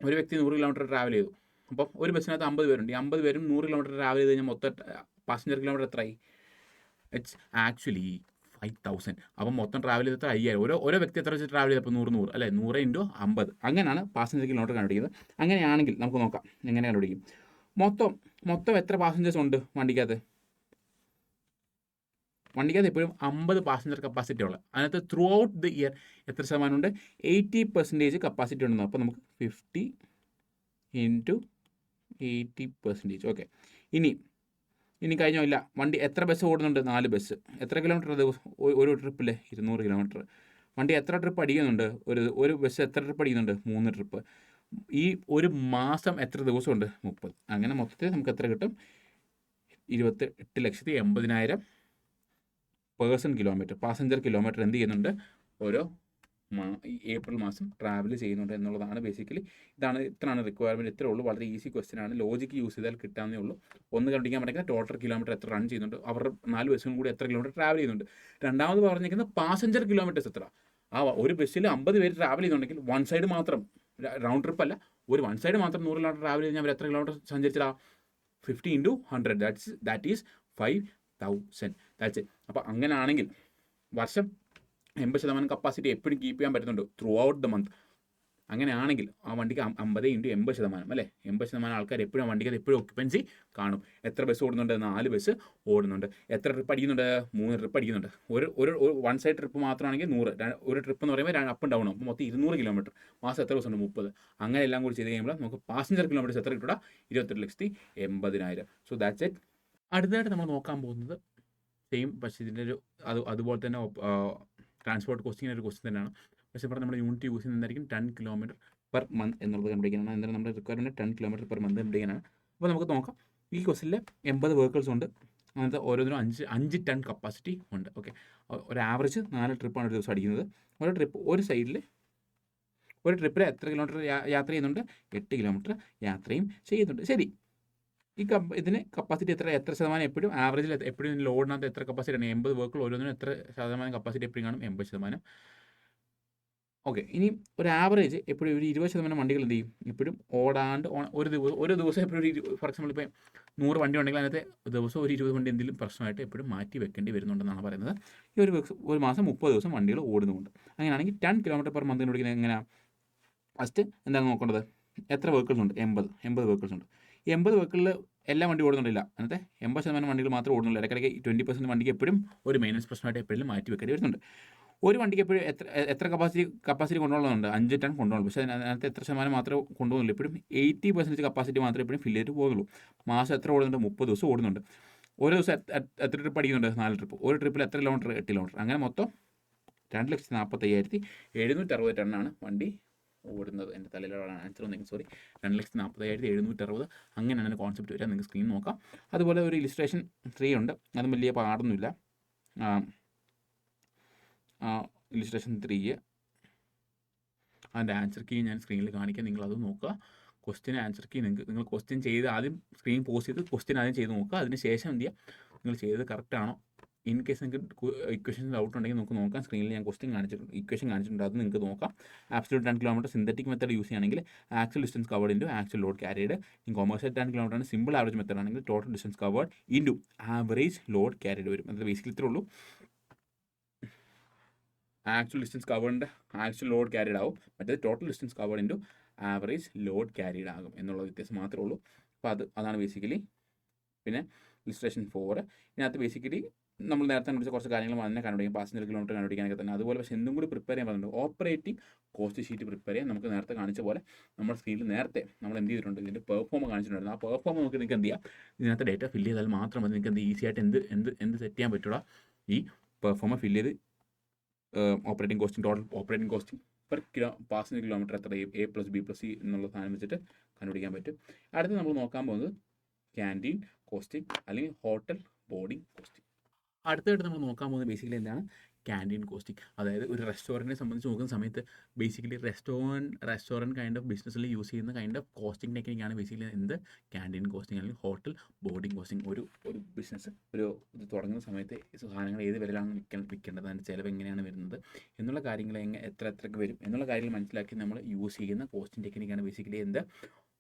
ഒരു വ്യക്തി 100 കിലോമീറ്റർ ട്രാവൽ ചെയ്തു. അപ്പം ഒരു ബസ്സിനകത്ത് 50 പേരുണ്ട്. ഈ 50 പേരും 100 കിലോമീറ്റർ ട്രാവൽ ചെയ്ത് കഴിഞ്ഞാൽ മൊത്തം പാസഞ്ചർ കിലോമീറ്റർ എത്രയായി, ഇറ്റ്സ് ആക്ച്വലി 5,000. അപ്പം മൊത്തം ട്രാവൽ ചെയ്ത് 5,000. ഓരോ വ്യക്തി എത്ര വെച്ച് ട്രാവൽ ചെയ്തപ്പോൾ 100 അല്ലേ, 100 × 50. അങ്ങനെയാണ് പാസഞ്ചർ കിലോമീറ്റർ കണ്ടുപിടിക്കുന്നത്. അങ്ങനെയാണെങ്കിൽ നമുക്ക് നോക്കാം എങ്ങനെ കണ്ടുപിടിക്കും. മൊത്തം എത്ര പാസഞ്ചേഴ്സ് ഉണ്ട് വണ്ടിക്കകത്ത് എപ്പോഴും 50 പാസഞ്ചർ കപ്പാസിറ്റി ഉള്ളത്. അതിനകത്ത് ത്രൂ ഔട്ട് ദ ഇയർ എത്ര ശതമാനം ഉണ്ട്, 80% കപ്പാസിറ്റി ഉണ്ടെന്ന്. അപ്പോൾ നമുക്ക് 50 × 80%. ഓക്കെ, ഇനി കഴിഞ്ഞോ, ഇല്ല. വണ്ടി എത്ര ബസ് ഓടുന്നുണ്ട്, 4 ബസ്. എത്ര കിലോമീറ്റർ ദിവസം ഒരു ട്രിപ്പിൽ, 200 കിലോമീറ്റർ. വണ്ടി എത്ര ട്രിപ്പ് അടിക്കുന്നുണ്ട്, ഒരു ബസ് എത്ര ട്രിപ്പ് അടിക്കുന്നുണ്ട്, 3 ട്രിപ്പ്. ഈ ഒരു മാസം എത്ര ദിവസമുണ്ട്, 30. അങ്ങനെ മൊത്തത്തിൽ നമുക്ക് എത്ര കിട്ടും, 28,80,000 പേഴ്സൺ കിലോമീറ്റർ, പാസഞ്ചർ കിലോമീറ്റർ എന്ത് ചെയ്യുന്നുണ്ട്, ഓരോ ഏപ്രിൽ മാസം ട്രാവൽ ചെയ്യുന്നുണ്ട് എന്നുള്ളതാണ് ബേസിക്കലി. ഇത്രയാണ് റിക്വയർമെൻറ്റ്. ഇത്രേ ഉള്ളൂ. വളരെ ഈസി ക്വസ്റ്റ്യൻ ആണ്. ലോജിക്ക് യൂസ് ചെയ്താൽ കിട്ടാവുന്നേ ഉള്ളൂ. ഒന്ന് കണ്ടുപിടിക്കാൻ പറ്റുന്ന ടോട്ടൽ കിലോമീറ്റർ എത്ര റൺ ചെയ്യുന്നുണ്ട്, അവരുടെ 4 ബസ്സും കൂടി എത്ര കിലോമീറ്റർ ട്രാവൽ ചെയ്യുന്നുണ്ട്. രണ്ടാമത് പറഞ്ഞിരിക്കുന്നത് പാസഞ്ചർ കിലോമീറ്റേഴ്സ് എത്ര. ഒരു ബസ്സിൽ 50 പേര് ട്രാവൽ ചെയ്യുന്നുണ്ടെങ്കിൽ വൺ സൈഡ് മാത്രം, റൗണ്ട് ട്രിപ്പ് അല്ല, ഒരു വൺ സൈഡ് മാത്രം 100 കിലോമീറ്റർ ട്രാവൽ കഴിഞ്ഞാൽ അവർ എത്ര കിലോമീറ്റർ സഞ്ചരിച്ചാ, 50 × 100, ദാറ്റ് ഈസ് 5,000. That's it. അപ്പോൾ അങ്ങനെയാണെങ്കിൽ വർഷം 80% കപ്പാസിറ്റി എപ്പോഴും കീപ്പ് ചെയ്യാൻ പറ്റുന്നുണ്ട് ത്രൂ ഔട്ട് ദ മന്ത്. അങ്ങനെയാണെങ്കിൽ ആ വണ്ടിക്ക് 50 × 80% അല്ലേ, 80% ആൾക്കാർ എപ്പോഴും ആ വണ്ടിക്ക് എപ്പോഴും ഒക്യുപ്പൻസി കാണും. എത്ര ബസ് ഓടുന്നുണ്ട്? 4 ബസ് ഓടുന്നുണ്ട്. എത്ര ട്രിപ്പ് അടിക്കുന്നുണ്ട്? 3 ട്രിപ്പ് അടിക്കുന്നുണ്ട്. ഒരു വൺ സൈഡ് ട്രിപ്പ് മാത്രമാണെങ്കിൽ 100, ഒരു ട്രിപ്പ് എന്ന് പറയുമ്പോൾ അപ്പും ഡൗണും, അപ്പോൾ മൊത്തം 200 കിലോമീറ്റർ. മാസം എത്ര ദിവസമുണ്ട്? 30. അങ്ങനെ എല്ലാം കൂടി ചെയ്ത് കഴിയുമ്പോൾ നമുക്ക് പാസഞ്ചർ കിലോമീറ്റേഴ്സ് എത്ര കിട്ടുക? 28,80,000. So that's it. അടുത്തതായിട്ട് നമ്മൾ നോക്കാൻ പോകുന്നത് സെയിം, പക്ഷേ ഇതിൻ്റെ ഒരു അതുപോലെ തന്നെ ട്രാൻസ്പോർട്ട് കോസ്റ്റിങ്ങിൻ്റെ ഒരു ക്വസ്റ്റ്യൻ തന്നെയാണ്. പക്ഷേ പറഞ്ഞാൽ നമ്മുടെ യൂണിറ്റ് യൂസ് ചെയ്യുന്നതായിരിക്കും 10 കിലോമീറ്റർ പെർ മന്ത് എന്നുള്ളത് കണ്ടുപിടിക്കാനാണ്. എന്തായാലും നമ്മുടെ റിക്വയർമെൻറ്റ് 10 കിലോമീറ്റർ പെർ മന്ത് കണ്ടുപിടിക്കാനാണ്. അപ്പോൾ നമുക്ക് നോക്കാം. ഈ ക്വസ്റ്റിൽ 80 വെഹിക്കിൾസ് ഉണ്ട്. അങ്ങനത്തെ ഓരോന്നിനും 5 ടൺ കപ്പാസിറ്റി ഉണ്ട്. ഓക്കെ, ഒരു ആവറേജ് 4 ട്രിപ്പാണ് ഒരു ദിവസം അടിക്കുന്നത്. ഒരു ട്രിപ്പ് ഒരു സൈഡിൽ ഒരു ട്രിപ്പിൽ എത്ര കിലോമീറ്റർ യാത്ര ചെയ്യുന്നുണ്ട്? 8 കിലോമീറ്റർ യാത്രയും ചെയ്യുന്നുണ്ട്. ശരി, ഈ ഇതിന് കപ്പാസിറ്റി എത്ര ശതമാനം എപ്പോഴും ആവറേജിൽ എപ്പോഴും ലോഡിനകത്ത് എത്ര കപ്പാസിറ്റി ആണ്? 80 വെഹിക്കിൾ ഓരോന്നിനും എത്ര ശതമാനം കപ്പാസിറ്റി എപ്പോഴും കാണും? 80%. ഓക്കെ, ഇനി ഒരു ആവറേജ് എപ്പോഴും ഒരു 20% വണ്ടികൾ എന്ത് ചെയ്യും? എപ്പോഴും ഓടാണ്ട് ഒരു ദിവസം എപ്പോഴും ഫോർ എക്സാമ്പിൾ ഇപ്പോൾ 100 വണ്ടി ഉണ്ടെങ്കിൽ അതിനകത്ത് ദിവസം ഒരു 20 വണ്ടി എന്തെങ്കിലും പ്രശ്നമായിട്ട് എപ്പോഴും മാറ്റി വെക്കേണ്ടി വരുന്നുണ്ടെന്നാണ് പറയുന്നത്. ഈ ഒരു മാസം 30 ദിവസം വണ്ടികൾ ഓടുന്നുണ്ട്. അങ്ങനെയാണെങ്കിൽ 10 കിലോമീറ്റർ പെർ മന്ത് കണ്ടുപിടിക്കുന്നത് എങ്ങനെയാണ്? ഫസ്റ്റ് എന്താണ് നോക്കേണ്ടത്? എത്ര വെഹിക്കിൾസ് ഉണ്ട്? 80 വെഹിക്കിൾസ് ഉണ്ട്. 80 വെഹിക്കിളിൽ എല്ലാ വണ്ടി ഓടുന്നുണ്ടില്ല. അതിനകത്ത് 80% വണ്ടികൾ മാത്രമേ ഓടുന്നുള്ളൂ. ഇടയ്ക്കിടയ്ക്ക് 20% വണ്ടിക്ക് എപ്പോഴും ഒരു മെയിനൻസ് പ്രശ്നമായിട്ട് എപ്പോഴും മാറ്റി വെക്കേണ്ടി വരുന്നുണ്ട്. ഒരു വണ്ടിക്ക് എപ്പോഴും എത്ര കപ്പാസിറ്റി കൊണ്ടുപോകുന്നുണ്ട്? 5 ടൺ കൊണ്ടുപോകുന്നു. പക്ഷേ അതിനകത്ത് എത്ര ശതമാനം മാത്രമേ കൊണ്ടുപോകുന്നുള്ളൂ? എപ്പോഴും 80% കപ്പാസിറ്റി മാത്രമേ എപ്പോഴും ഫില്ല് ചെയ്തിട്ട് പോകുന്നുള്ളൂ. മാസം എത്ര ഓടുന്നുണ്ട്? 30 ദിവസം ഓടുന്നുണ്ട്. ഒരു ദിവസം എത്ര ട്രിപ്പ് അടിക്കുന്നുണ്ട്? 4 ട്രിപ്പ്. ഒരു ട്രിപ്പിൽ എത്ര കിലോമീറ്റർ? 8 കിലോമീറ്റർ. അങ്ങനെ മൊത്തം 2,45,760 ടണ്ണാണ് വണ്ടി ഓടുന്നത്. എൻ്റെ തലയിലുള്ള ആൻസർ ഒന്നെങ്കിൽ 2,45,760. അങ്ങനെയാണ് കോൺസെപ്റ്റ് വരിക. നിങ്ങൾക്ക് സ്ക്രീൻ നോക്കാം. അതുപോലെ ഒരു ഇലിസ്ട്രേഷൻ 3 ഉണ്ട്. അതും വലിയ പാടൊന്നുമില്ല. ഇലിസ്ട്രേഷൻ 3 അതിൻ്റെ ആൻസർ കീ ഞാൻ സ്ക്രീനിൽ കാണിക്കാം. നിങ്ങളത് നോക്കുക. ക്വസ്റ്റ്യൻ ആൻസർ കീ നിങ്ങൾ ക്വസ്റ്റ്യൻ ചെയ്ത് ആദ്യം സ്ക്രീൻ പോസ് ചെയ്ത് ക്വസ്റ്റ്യൻ ആദ്യം ചെയ്ത് നോക്കുക. അതിന് ശേഷം എന്ത് ചെയ്യുക? നിങ്ങൾ ചെയ്തത് കറക്റ്റ് ആണോ? ഇൻ കേസ് നിങ്ങൾക്ക് ഇക്വേഷൻ ഡൗട്ട് ഉണ്ടെങ്കിൽ നമുക്ക് നോക്കാം. സ്ക്രീനിൽ ഞാൻ ഇക്വേഷൻ കാണിച്ചിട്ടുണ്ട്. അത് നിങ്ങൾക്ക് നോക്കാം. Absolute 10 kilometre synthetic method use ചെയ്യുകയാണെങ്കിൽ actual distance covered into actual load carried. Commercial 10 kilometre ആണ് സിമ്പിൾ ആവറേജ് മെത്തേഡ് ആണെങ്കിൽ total distance covered into average load carried വരും. അത് ബേസിക്കലി ഇത്രേ ഉള്ളൂ. ആക്ച്വൽ ഡിസ്റ്റൻസ് കവേർഡിൻ്റെ ആക്ച്വൽ ലോഡ് ക്യാരിഡ് ആവും. മറ്റേത് total distance covered into average load carried ആകും എന്നുള്ള വ്യത്യാസം മാത്രമേ ഉള്ളൂ. അപ്പോൾ അതാണ് ബേസിക്കലി. പിന്നെ ഇലിസ്ട്രേഷൻ 4 ഇതിനകത്ത് ബേസിക്കലി നമ്മൾ നേരത്തെ കണ്ടുപിടിച്ച കുറച്ച് കാര്യങ്ങൾ തന്നെ കണ്ടുപിടിക്കും. പാസഞ്ചർ കിലോമീറ്റർ കണ്ടുപിടിക്കാനൊക്കെ തന്നെ. അതുപോലെ പക്ഷേ എന്തും കൂടി പ്രിപ്പയർ ചെയ്യാൻ പറഞ്ഞിട്ടുണ്ട്. ഓപ്പറേറ്റിംഗ് കോസ്റ്റ് ഷീറ്റ് പ്രിപ്പയർ ചെയ്യാൻ നമുക്ക് നേരത്തെ കാണിച്ച പോലെ നമ്മുടെ സ്ക്രീനിൽ നേരത്തെ നമ്മൾ എന്ത് ചെയ്തിട്ടുണ്ട്? ഇതിൻ്റെ പെർഫോം കാണിച്ചിട്ടുണ്ടായിരുന്നു. ആ പെർഫോം നമുക്ക് നിങ്ങൾക്ക് എന്ത് ചെയ്യാം? ഇതിനകത്ത് ഡേറ്റ ഫില്ല് ചെയ്താൽ മാത്രം മതി. നിങ്ങൾക്ക് ഈസി ആയിട്ട് എന്ത് സെറ്റ് ചെയ്യാൻ പറ്റുള്ള ഈ പെർഫോമ ഫില്ല് ചെയ്ത് operating costing, total operating costing per passenger kilometre എത്ര A + B + C എന്നുള്ള സാധനം വെച്ചിട്ട് കണ്ടുപിടിക്കാൻ പറ്റും. അടുത്ത് നമ്മൾ നോക്കാൻ പോകുന്നത് ക്യാൻറ്റീൻ കോസ്റ്റിംഗ് അല്ലെങ്കിൽ ഹോട്ടൽ ബോർഡിംഗ് കോസ്റ്റിംഗ്. അടുത്തായിട്ട് നമ്മൾ നോക്കാൻ പോകുന്നത് ബേസിക്കലി എന്താണ്? Canteen costing. അതായത് ഒരു റെസ്റ്റോറൻറ്റിനെ സംബന്ധിച്ച് നോക്കുന്ന സമയത്ത് ബേസിക്കലി റെസ്റ്റോറൻറ്റ് കൈൻഡ് ഓഫ് ബിസിനസ്സിൽ യൂസ് ചെയ്യുന്ന കൈൻഡ് ഓഫ് കോസ്റ്റിംഗ് ടെക്നിക്കാണ് ബേസിക്കലി എന്ത്? ക്യാൻറ്റീൻ കോസ്റ്റിംഗ് അല്ലെങ്കിൽ ഹോട്ടൽ ബോർഡിംഗ് കോസ്റ്റിംഗ്. ഒരു ബിസിനസ് ഇത് തുടങ്ങുന്ന സമയത്ത് സാധനങ്ങൾ ഏത് വിലയിലാണ് വിൽക്കേണ്ടത്, അതിൻ്റെ ചിലവ് എങ്ങനെയാണ് വരുന്നത് എന്നുള്ള കാര്യങ്ങൾ എത്രയ്ക്ക് വരും എന്നുള്ള കാര്യങ്ങൾ മനസ്സിലാക്കി നമ്മൾ യൂസ് ചെയ്യുന്ന കോസ്റ്റിംഗ് ടെക്നിക്കാണ് ബേസിക്കലി എന്ത്?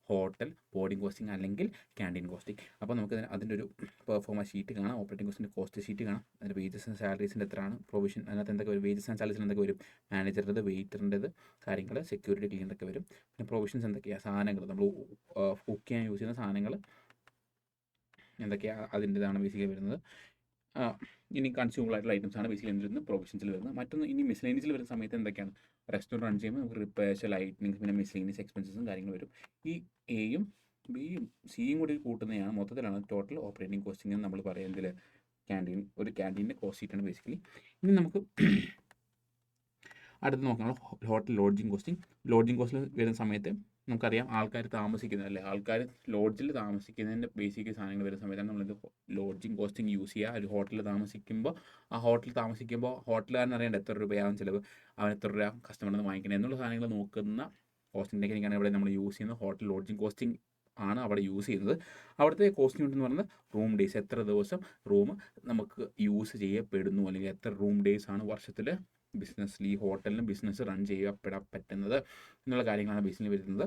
ഹോട്ടൽ ബോർഡിംഗ് കോസ്റ്റിംഗ് അല്ലെങ്കിൽ ക്യാൻറ്റീൻ കോസ്റ്റിംഗ്. അപ്പോൾ നമുക്ക് അതിൻ്റെ ഒരു പെർഫോമൻസ് ഷീറ്റ് കാണാം. ഓപ്പറേറ്റിംഗ് കോസ്റ്റിൻ്റെ കോസ്റ്റ് ഷീറ്റ് കാണാം. അതിൻ്റെ വേജസ് ആൻഡ് സാലറീസിൻ്റെ എത്രയാണ്, പ്രൊവിഷൻ അതിനകത്ത് എന്തൊക്കെ വരും, വേജസ് ആൻഡ് സാലറീസിൽ എന്തൊക്കെ വരും, മാനേജറുടെ വെയിറ്ററിൻ്റെത് കാര്യങ്ങൾ, സെക്യൂരിറ്റി ക്ലീനറൊക്കെ വരും. പിന്നെ പ്രൊവിഷൻസ് എന്തൊക്കെയാണ്, സാധനങ്ങൾ നമ്മൾ കുക്ക് ചെയ്യാൻ യൂസ് ചെയ്യുന്ന സാധനങ്ങൾ എന്തൊക്കെയാണ് അതിൻ്റെതാണ് ബേസിക്കലി വരുന്നത്. ഇനി കൺസ്യൂമബിൾ ആയിട്ടുള്ള ഐറ്റംസ് ആണ് ബേസിക്കലി വരുന്നത് പ്രൊവിഷൻസിൽ വരുന്നത്. മറ്റൊന്ന് ഇനി മിസ്ലേനിയസിൽ വരുന്ന സമയത്ത് എന്തൊക്കെയാണ്? റെസ്റ്റോറൻറ്റ് റൺ ചെയ്യുമ്പോൾ നമുക്ക് റിപ്പയർസ്, ലൈറ്റിനിങ്സ്, പിന്നെ മിസ്ലേനിയസ് എക്സ്പെൻസസും കാര്യങ്ങൾ വരും. ഈ എയും ബിയും സിയും കൂടി കൂട്ടുന്നതാണ് മൊത്തത്തിലാണ് ടോട്ടൽ ഓപ്പറേറ്റിംഗ് കോസ്റ്റിംഗ് എന്ന് നമ്മൾ പറയുന്നതിൽ ഒരു ക്യാൻറ്റീൻ്റെ കോസ്റ്റ് ഷീറ്റാണ് ബേസിക്കലി. ഇനി നമുക്ക് അടുത്ത് നോക്കണം ഹോട്ടൽ ലോഡ്ജിങ് കോസ്റ്റിംഗ്. ലോഡ്ജിങ് കോസ്റ്റിൽ വരുന്ന സമയത്ത് നമുക്കറിയാം ആൾക്കാർ താമസിക്കുന്നത് അല്ലേ, ആൾക്കാർ ലോഡ്ജിൽ താമസിക്കുന്നതിൻ്റെ ബേസിക് സാധനങ്ങൾ വരുന്ന സമയത്താണ് നമ്മളിത് ലോഡ്ജിങ് കോസ്റ്റിംഗ് യൂസ് ചെയ്യുക. ഒരു ഹോട്ടലിൽ താമസിക്കുമ്പോൾ ഹോട്ടലുകാരൻ അറിയേണ്ട എത്ര രൂപയാകും ചിലവ്, അവൻ എത്ര രൂപ കസ്റ്റമറിൽ നിന്ന് വാങ്ങിക്കണം എന്നുള്ള സാധനങ്ങൾ നോക്കുന്ന കോസ്റ്റിംഗ് ടെക്നിക്കാണ് ഇവിടെ നമ്മൾ യൂസ് ചെയ്യുന്നത്. ഹോട്ടൽ ലോഡ്ജിങ് കോസ്റ്റിംഗ് ആണ് അവിടെ യൂസ് ചെയ്യുന്നത്. അവിടുത്തെ കോസ്റ്റിംഗ് എന്ന് പറയുന്നത് റൂം ഡേയ്സ്, എത്ര ദിവസം റൂം നമുക്ക് യൂസ് ചെയ്യപ്പെടുന്നു അല്ലെങ്കിൽ എത്ര റൂം ഡേയ്സ് ആണ് വർഷത്തിൽ ഈ ഹോട്ടലിന് ബിസിനസ് റൺ ചെയ്യപ്പെടാൻ പറ്റുന്നത് എന്നുള്ള കാര്യങ്ങളാണ് ബേസിക്കലി വരുന്നത്.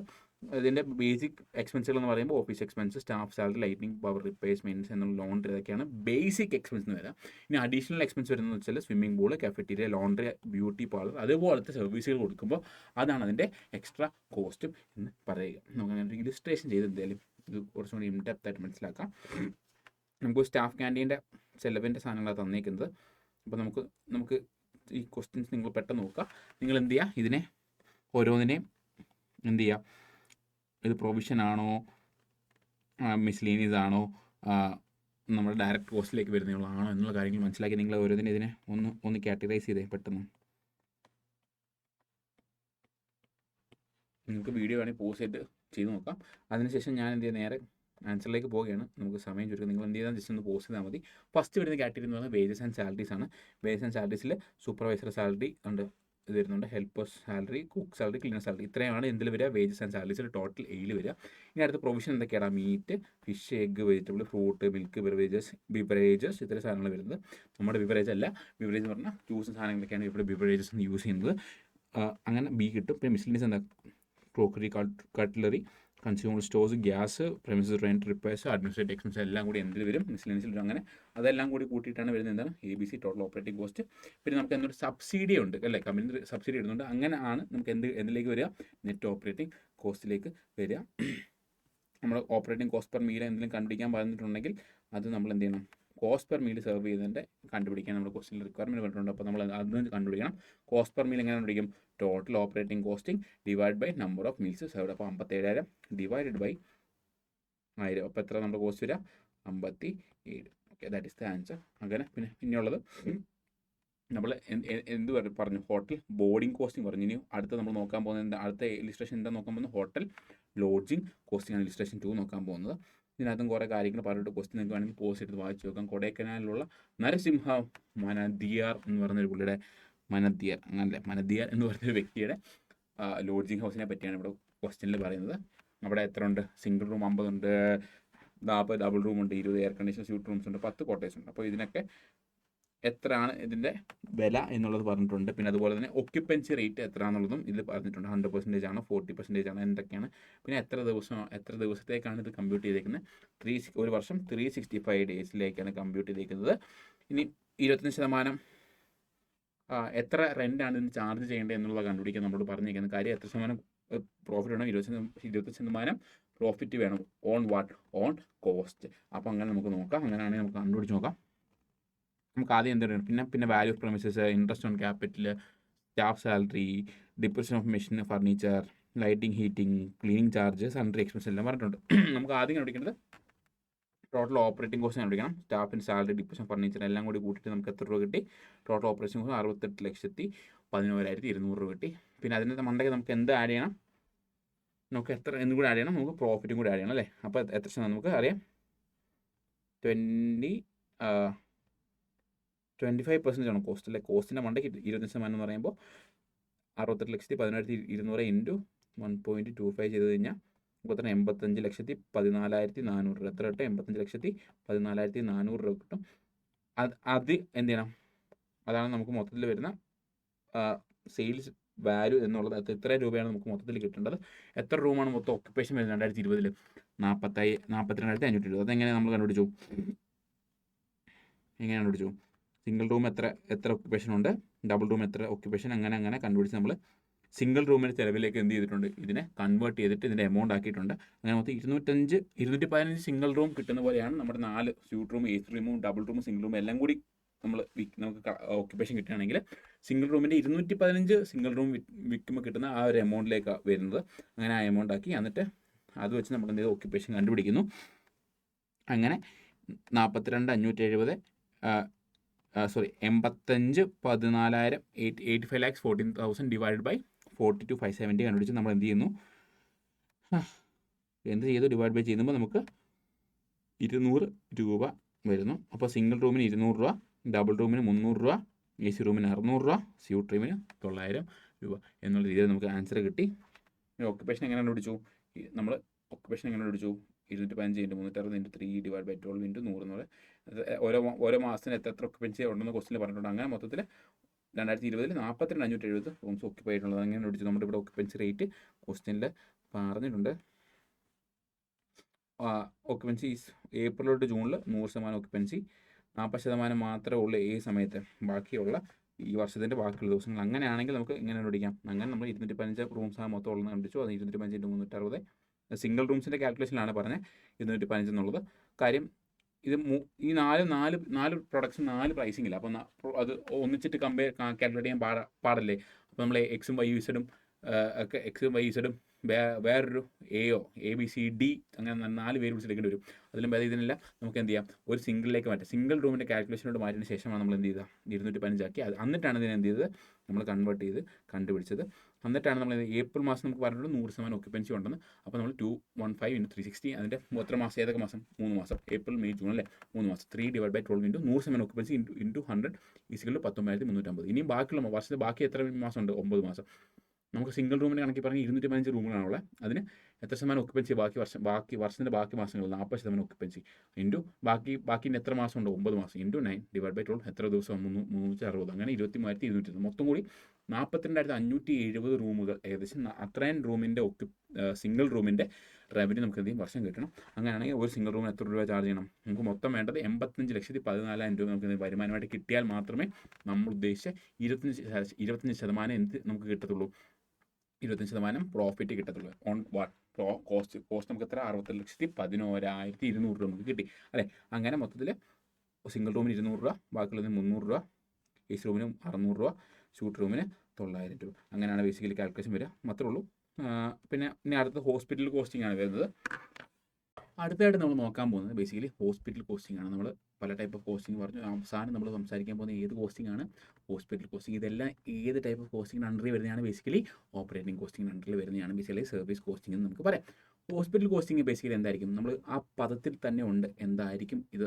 ഇതിൻ്റെ ബേസിക് എക്സ്പെൻസുകൾ എന്ന് പറയുമ്പോൾ office expense, staff salary, lighting, power repairs, mains എന്നുള്ള ലോണ്ടറി, ഇതൊക്കെയാണ് ബേസിക് എക്സ്പെൻസ് എന്ന് വരാം. ഇനി അഡീഷണൽ എക്സ്പെൻസ് വരുന്നത് വെച്ചാൽ swimming pool, cafeteria, laundry, beauty parlour അതുപോലത്തെ സർവീസുകൾ കൊടുക്കുമ്പോൾ അതാണ് അതിൻ്റെ എക്സ്ട്രാ കോസ്റ്റും എന്ന് പറയുക. നമുക്ക് അങ്ങനെ ഒരു ഇലിസ്ട്രേഷൻ ചെയ്ത് എന്തായാലും ഇത് കുറച്ചും കൂടി ഇൻഡെപ്ത് ആയിട്ട് മനസ്സിലാക്കാം. നമുക്ക് സ്റ്റാഫ് ക്യാൻറ്റീൻ്റെ ചെലവിൻ്റെ സാധനങ്ങളാണ് തന്നേക്കുന്നത്. അപ്പോൾ നമുക്ക് ഈ ക്വസ്റ്റ്യൻസ് നിങ്ങൾ പെട്ടെന്ന് നോക്കുക. നിങ്ങൾ എന്ത് ചെയ്യുക, ഇതിനെ ഓരോന്നിനെയും എന്ത് ചെയ്യുക, ഇത് പ്രൊവിഷൻ ആണോ, മിസ്ലീനിയസ് ആണോ, നമ്മുടെ ഡയറക്റ്റ് കോസ്റ്റിലേക്ക് വരുന്നതാണോ എന്നുള്ള കാര്യങ്ങൾ മനസ്സിലാക്കി നിങ്ങൾ ഓരോന്നിനും ഇതിനെ ഒന്ന് കാറ്റഗറൈസ് ചെയ്തേ പെട്ടെന്ന്. നിങ്ങൾക്ക് വീഡിയോ വേണമെങ്കിൽ പോസ് ചെയ്ത് നോക്കാം. അതിനുശേഷം ഞാൻ എന്ത് ചെയ്യുക, നേരെ ആൻസറിലേക്ക് പോവുകയാണ്. നമുക്ക് സമയം ചുരുക്കം. നിങ്ങൾ എന്ത് ചെയ്താൽ ജസ്റ്റ് ഒന്ന് പോസ് ചെയ്താൽ മതി. ഫസ്റ്റ് വരുന്ന കാറ്റഗറി എന്ന് പറയുന്നത് വേജസ് ആൻഡ് സാലറീസ് ആണ്. വേജസ് ആൻഡ് സാലറീസിൽ സൂപ്പർവൈസർ സാലറി ഉണ്ട്, ഇത് വരുന്നുണ്ട്, helpers salary, cook salary, cleaner salary, ഇത്രയാണ് എന്തിൽ വരിക, വേജസ് ആൻഡ് സാലറീസിൽ ടോട്ടൽ 7 വരിക. ഇനി അടുത്ത പ്രൊവിഷൻ എന്തൊക്കെയാണ്, meat, fish, egg, vegetable, fruit, milk, beverages ഇത്ര സാധനങ്ങൾ വരുന്നത്. നമ്മുടെ ബിവറേജ് അല്ല, ബിവറേജ് എന്ന് പറഞ്ഞാൽ ജ്യൂസ് സാധനങ്ങളൊക്കെയാണ് ഇവിടെ ബിവറേജസ് എന്ന് യൂസ് ചെയ്യുന്നത്. അങ്ങനെ ബി കിട്ടും. പിന്നെ മിസ്ലിനീസ് എന്താ, crockery, cutlery, consumer stores, gas, premises rent, repairs, administrative expense എല്ലാം കൂടി എന്തിൽ വരും, മിസ്ലിനീസിൽ വരും. അങ്ങനെ അതെല്ലാം കൂടി കൂട്ടിയിട്ടാണ് വരുന്നത് എന്താണ് ABC ടോട്ടൽ ഓപ്പറേറ്റിംഗ് കോസ്റ്റ്. പിന്നെ നമുക്ക് എന്തൊരു സബ്സിഡി ഉണ്ട് അല്ലേ, കമ്പനി സബ്സിഡി ഇടുന്നുണ്ട്. അങ്ങനെ ആണ് നമുക്ക് എന്തിലേക്ക് വരിക, നെറ്റ് ഓപ്പറേറ്റിംഗ് കോസ്റ്റിലേക്ക് വരിക. നമ്മൾ ഓപ്പറേറ്റിംഗ് കോസ്റ്റ് പെർ മീൽ എന്തെങ്കിലും കണ്ടുപിടിക്കാൻ പറഞ്ഞിട്ടുണ്ടെങ്കിൽ അത് നമ്മൾ എന്ത് ചെയ്യണം, കോസ്റ്റ് പെർ മീൽ സെർവ് ചെയ്യുന്നതിൻ്റെ കണ്ടുപിടിക്കാൻ നമ്മുടെ ക്വസ്റ്റിൽ റിക്വയർമെൻറ്റ് പറഞ്ഞിട്ടുണ്ട്. അപ്പോൾ നമ്മൾ അത് കണ്ടുപിടിക്കണം. കോസ്റ്റ് പെർ മീൽ എങ്ങനെ കണ്ടുപിടിക്കും, total operating costing divide by number of meals served. അപ്പോൾ 57,000 ഡിവൈഡഡ് ബൈ 1000. അപ്പോൾ എത്ര നമ്മുടെ കോസ്റ്റ് വരിക, 57. Okay, that is the answer. അങ്ങനെ പിന്നെ ഇനിയുള്ളത് നമ്മൾ എന്ത് പറഞ്ഞു, ഹോട്ടൽ ബോർഡിംഗ് കോസ്റ്റിംഗ് പറഞ്ഞു. ഇനി അടുത്ത നമ്മൾ നോക്കാൻ പോകുന്നത് അടുത്ത ഇലിസ്ട്രേഷൻ എന്താ നോക്കാൻ പോകുന്നത്, ഹോട്ടൽ ലോഡ്ജിങ് കോസ്റ്റിംഗ് ആണ് ഇലിസ്ട്രേഷൻ 2 നോക്കാൻ പോകുന്നത്. ഇതിനകത്തും കുറേ കാര്യങ്ങൾ പറഞ്ഞിട്ട് ക്വസ്റ്റ്യൻ നിങ്ങൾക്ക് വേണമെങ്കിൽ പോസ്റ്റ് എടുത്ത് വായിച്ച് നോക്കാം. കൊടൈക്കനാലിലുള്ള നരസിംഹ മനദിയാർ എന്ന് പറഞ്ഞൊരു പുള്ളിയുടെ മനദിയാർ എന്ന് പറഞ്ഞൊരു വ്യക്തിയുടെ ലോഡ്ജിങ് ഹൗസിനെ പറ്റിയാണ് ഇവിടെ ക്വസ്റ്റ്യനിൽ പറയുന്നത്. അവിടെ എത്ര ഉണ്ട്, സിംഗിൾ റൂം 50 ഉണ്ട്, 40 ഡബിൾ റൂം ഉണ്ട്, 20 എയർ കണ്ടീഷൻ സ്യൂട്ട് റൂംസ് ഉണ്ട്, 10 കോട്ടേഴ്സ് ഉണ്ട്. അപ്പോൾ ഇതിനൊക്കെ എത്രയാണ് ഇതിൻ്റെ വില എന്നുള്ളത് പറഞ്ഞിട്ടുണ്ട്. പിന്നെ അതുപോലെ തന്നെ ഒക്യുപ്പൻസി റേറ്റ് എത്രയാണെന്നുള്ളതും ഇതിൽ പറഞ്ഞിട്ടുണ്ട്. 100% ആണോ, 40% ആണോ, എന്തൊക്കെയാണ്. പിന്നെ എത്ര ദിവസത്തേക്കാണ് ഇത് കമ്പ്യൂട്ട് ചെയ്തേക്കുന്നത്, ഒരു വർഷം 365 ഡേയ്സിലേക്കാണ് കമ്പ്യൂട്ട് ചെയ്തേക്കുന്നത്. ഇനി 25% എത്ര റെൻ്റാണ് ഇതിന് ചാർജ് ചെയ്യേണ്ടത് എന്നുള്ളത് കണ്ടുപിടിക്കാൻ നമ്മളോട് പറഞ്ഞിരിക്കുന്ന കാര്യം. എത്ര ശതമാനം പ്രോഫിറ്റ് വേണം, 20% പ്രോഫിറ്റ് വേണം. On what, on cost. അപ്പോൾ അങ്ങനെ നമുക്ക് നോക്കാം. അങ്ങനെയാണെങ്കിൽ നമുക്ക് കണ്ടുപിടിച്ച് നോക്കാം. നമുക്ക് ആദ്യം എന്താണ്, പിന്നെ value of premises, interest on capital, staff salary, depreciation of machine, furniture, lighting, heating, cleaning charge, sundry expense എല്ലാം പറഞ്ഞിട്ടുണ്ട്. നമുക്ക് ആദ്യം കണ്ടുപിടിക്കേണ്ടത് ടോട്ടൽ ഓപ്പറേറ്റിംഗ് കോസ്റ്റ് കണ്ടുപിടിക്കണം. സ്റ്റാഫിൻ്റെ സാലറി, ഡിപ്രിസിയേഷൻ, ഫർണിച്ചർ എല്ലാം കൂടി കൂട്ടിയിട്ട് നമുക്ക് എത്ര രൂപ കിട്ടി, ടോട്ടൽ ഓപ്പറേറ്റിംഗ് കോസ്റ്റ് 68,11,200 രൂപ കിട്ടി. പിന്നെ അതിൻ്റെ മണ്ടയ്ക്ക് നമുക്ക് എന്ത് ആഡ് ചെയ്യണം, നമുക്ക് എത്ര എന്തും കൂടി ആഡ് ചെയ്യണം, നമുക്ക് പ്രോഫിറ്റും കൂടി ആഡ് ചെയ്യണം അല്ലേ. അപ്പോൾ എത്ര ശതമാനം നമുക്ക് അറിയാം, 25% ആണ് കോസ്റ്റ് അല്ലേ. കോസ്റ്റിൻ്റെ മണ്ടയ്ക്ക് 25% എന്ന് പറയുമ്പോൾ 68,11,200 ഇൻറ്റു 1.25 ചെയ്ത് കഴിഞ്ഞാൽ നമുക്ക് എത്ര, 85,14,400 രൂപ. എത്ര കിട്ടും, 85,14,400 രൂപ കിട്ടും. അത് എന്ത് ചെയ്യണം, അതാണ് നമുക്ക് മൊത്തത്തിൽ വരുന്ന സെയിൽസ് വാല്യൂ എന്നുള്ളത്. അത് എത്ര രൂപയാണ് നമുക്ക് മൊത്തത്തിൽ കിട്ടേണ്ടത്. എത്ര റൂമാണ് മൊത്തം ഓക്യുപ്പേഷൻ വരുന്നത് 2020 42,520. അതെങ്ങനെയാണ് നമ്മൾ കണ്ടുപിടിച്ചു, സിംഗിൾ റൂം എത്ര ഒക്യുപ്പേഷൻ ഉണ്ട്, ഡബിൾ റൂം എത്ര ഒക്യുപ്പേഷൻ, അങ്ങനെ കണ്ടുപിടിച്ച് നമ്മൾ സിംഗിൾ റൂമിൻ്റെ ചിലവിലേക്ക് എന്ത് ചെയ്തിട്ടുണ്ട്, ഇതിനെ കൺവേർട്ട് ചെയ്തിട്ട് ഇതിൻ്റെ എമൗണ്ട് ആക്കിയിട്ടുണ്ട്. അങ്ങനെ മൊത്തം 215 സിംഗിൾ റൂം കിട്ടുന്ന പോലെയാണ് നമ്മുടെ 4 സ്യൂട്ട് റൂം, AC റൂമും, ഡബിൾ റൂമും, സിംഗിൾ റൂമും എല്ലാം കൂടി നമുക്ക് ഓക്യുപ്പേഷൻ കിട്ടുകയാണെങ്കിൽ സിംഗിൾ റൂമിൻ്റെ 215 സിംഗിൾ റൂം വിൽക്കുമ്പോൾ കിട്ടുന്ന ആ ഒരു എമൗണ്ടിലേക്കാണ് വരുന്നത്. അങ്ങനെ ആ എമൗണ്ട് ആക്കി എന്നിട്ട് അത് വെച്ച് നമ്മൾ എന്ത് ചെയ്ത് ഓക്യുപ്പേഷൻ കണ്ടുപിടിക്കുന്നു. അങ്ങനെ 42,570 85,14,000 85,14,000 ഡിവൈഡ് ബൈ 42,570 കണ്ടുപിടിച്ച് നമ്മൾ എന്ത് ചെയ്യുന്നു, ഡിവൈഡ് ബൈ ചെയ്യുമ്പോൾ നമുക്ക് 200 രൂപ വരുന്നു. അപ്പോൾ സിംഗിൾ റൂമിന് 200 രൂപ, ഡബിൾ റൂമിന് 300 രൂപ, AC റൂമിന് 600 രൂപ, സ്യൂട്ട് റൂമിന് 900 രൂപ എന്നുള്ള രീതിയിൽ നമുക്ക് ആൻസർ കിട്ടി. ഓക്യുപ്പേഷൻ എങ്ങനെ കണ്ടുപിടിച്ചു, നമ്മൾ ഓക്യുപ്പേഷൻ എങ്ങനെ കണ്ടുപിടിച്ചു, 215 × 360 × 3 ഡിവൈഡ് ബൈ 12 × 100 എന്ന് പറയുന്നത് ഓരോ മാസത്തിന് എത്ര ഒക്യുപ്പൻസി ഉണ്ടെന്ന് ക്വസ്റ്റിൽ പറഞ്ഞിട്ടുണ്ട്. അങ്ങനെ മൊത്തത്തിൽ 2020 42,570 റൂംസ് ഓക്യുപ്പൈ ആയിട്ടുള്ളത്. അങ്ങനെ കണ്ടുപിടിച്ചു. നമ്മുടെ ഇവിടെ ഓക്യുപ്പൻസി റേറ്റ് ക്വസ്റ്റ്യനിൽ പറഞ്ഞിട്ടുണ്ട്. ഓക്യുപ്പൻസി ഏപ്രിൽ തൊട്ട് ജൂണിൽ 100% ഓക്യുപ്പൻസി, 40% മാത്രമേ ഉള്ളൂ ഈ സമയത്ത്, ബാക്കിയുള്ള ഈ വർഷത്തിൻ്റെ ബാക്കിയുള്ള ദിവസങ്ങൾ. അങ്ങനെയാണെങ്കിൽ നമുക്ക് ഇങ്ങനെ കണ്ടുപിടിക്കാം. അങ്ങനെ നമ്മൾ 215 റൂംസാണ് മൊത്തം ഉള്ളത് കണ്ടുപിടിച്ചു. അത് 215 × 360. സിംഗിൾ റൂംസിൻ്റെ കാൽക്കുലേഷനിലാണ് പറഞ്ഞത് 215 എന്നുള്ളത്. കാര്യം ഇത് ഈ നാല് പ്രൊഡക്ട്സ് 4 പ്രൈസിങ്ങില്ല. അപ്പം അത് ഒന്നിച്ചിട്ട് കാൽക്കുലേറ്റ് ചെയ്യാൻ പാടല്ലേ. അപ്പോൾ നമ്മൾ എക്സും വൈ ഇസഡും ഒക്കെ എക്സും വൈ ഇസഡും വേറൊരു ABCD അങ്ങനെ 4 വേരിയബിൾസ് എടുക്കേണ്ടി വരും. അതിലും ഭേദം ഇതിനെല്ലാം നമുക്ക് എന്ത് ചെയ്യാം, ഒരു സിംഗിളിലേക്ക് മാറ്റാം. സിംഗിൾ റൂമിൻ്റെ കാൽക്കുലേഷനോട് മാറ്റിയതിന് ശേഷമാണ് നമ്മൾ എന്ത് ചെയ്തത് 215 ആക്കി. എന്നിട്ടാണ് ഇതിനെ എന്ത് ചെയ്തത് നമ്മൾ കൺവേർട്ട് ചെയ്ത് കണ്ടുപിടിച്ചത്. എന്നിട്ടാണ് നമ്മൾ ഏപ്രിൽ മാസം നമുക്ക് പറഞ്ഞിട്ടുണ്ട് 100% ഓക്യുപ്പൻസി ഉണ്ടെന്ന്. അപ്പോൾ നമ്മൾ 215 × 360, അതിൻ്റെ എത്ര മാസം, ഏതൊക്കെ മാസം, 3 മാസം, ഏപ്രിൽ മെയ് ജൂൺ അല്ലേ, 3 മാസം. 3/12 × 100% ഓക്യുപ്പൻസി ഇൻറ്റു 100 = 19,350. ഇനിയും ബാക്കിയുള്ള വർഷത്തിൽ ബാക്കി എത്ര മാസം ഉണ്ട്, 9 മാസം. നമുക്ക് സിംഗിൾ റൂമിൻ്റെ കണക്കി പറഞ്ഞ് 215 റൂമുകളാണുള്ളത്. അതിന് എത്ര ശതമാനം ഓക്യുപ്പൻസി വർഷത്തിൻ്റെ ബാക്കി മാസങ്ങൾ 40% ഓക്യുപ്പൻസി ഇൻറ്റു ബാക്കി എത്ര മാസം ഉണ്ട്, 9 മാസം ഇൻറ്റു 9/12 എത്ര ദിവസം, 360. അങ്ങനെ 23,200. മൊത്തം കൂടി 42,570 റൂമുകൾ, ഏകദേശം അത്രയും റൂമിൻ്റെ സിംഗിൾ റൂമിൻ്റെ റവന്യൂ നമുക്ക് എന്തെങ്കിലും വർഷം കിട്ടണം. അങ്ങനെയാണെങ്കിൽ ഒരു സിംഗിൾ റൂമിന് എത്ര രൂപ ചാർജ് ചെയ്യണം, നമുക്ക് മൊത്തം വേണ്ടത് 85,14,000 രൂപ നമുക്ക് വരുമാനമായിട്ട് കിട്ടിയാൽ മാത്രമേ നമ്മൾ ഉദ്ദേശിച്ച 25% എന്ത് നമുക്ക് കിട്ടത്തുള്ളൂ, 25% പ്രോഫിറ്റ് കിട്ടത്തുള്ളൂ. ഓൺ വാട്ട് കോസ്റ്റ് നമുക്ക് എത്ര, 60,11,200 രൂപ നമുക്ക് കിട്ടി അല്ലേ. അങ്ങനെ മൊത്തത്തിൽ സിംഗിൾ റൂമിന് 200 രൂപ, ബാക്കിയുള്ളതിന് 300 രൂപ, AC റൂമിന് 600 രൂപ, ഷൂട്ട് റൂമിന് 900 രൂപ. അങ്ങനെയാണ് ബേസിക്കലി കാൽക്കുലേഷൻ വരിക. മാത്രമേ ഉള്ളൂ. പിന്നെ ഇനി അടുത്ത ഹോസ്പിറ്റൽ കോസ്റ്റിംഗ് ആണ് വരുന്നത്. അടുത്തായിട്ട് നമ്മൾ നോക്കാൻ പോകുന്നത് ബേസിക്കലി ഹോസ്പിറ്റൽ കോസ്റ്റിംഗ് ആണ്. നമ്മൾ പല ടൈപ്പ് ഓഫ് കോസ്റ്റിംഗ് പറഞ്ഞു. അവസാനം നമ്മൾ സംസാരിക്കാൻ പോകുന്ന ഏത് കോസ്റ്റിംഗ് ആണ്, ഹോസ്പിറ്റൽ കോസ്റ്റിംഗ്. ഇതെല്ലാം ഏത് ടൈപ്പ് ഓഫ് കോസ്റ്റിംഗ് അണ്ടറിൽ വരുന്നതാണ്, ബേസിക്കലി ഓപ്പറേറ്റിംഗ് കോസ്റ്റിംഗ് അണ്ടറിൽ വരുന്നതാണ്, ബേസിക്കലി സർവീസ് കോസ്റ്റിംഗ് എന്ന് നമുക്ക് പറയാം. ഹോസ്പിറ്റൽ കോസ്റ്റിംഗ് ബേസിക്കലി എന്തായിരിക്കും, നമ്മൾ ആ പദത്തിൽ തന്നെ ഉണ്ട് എന്തായിരിക്കും ഇത്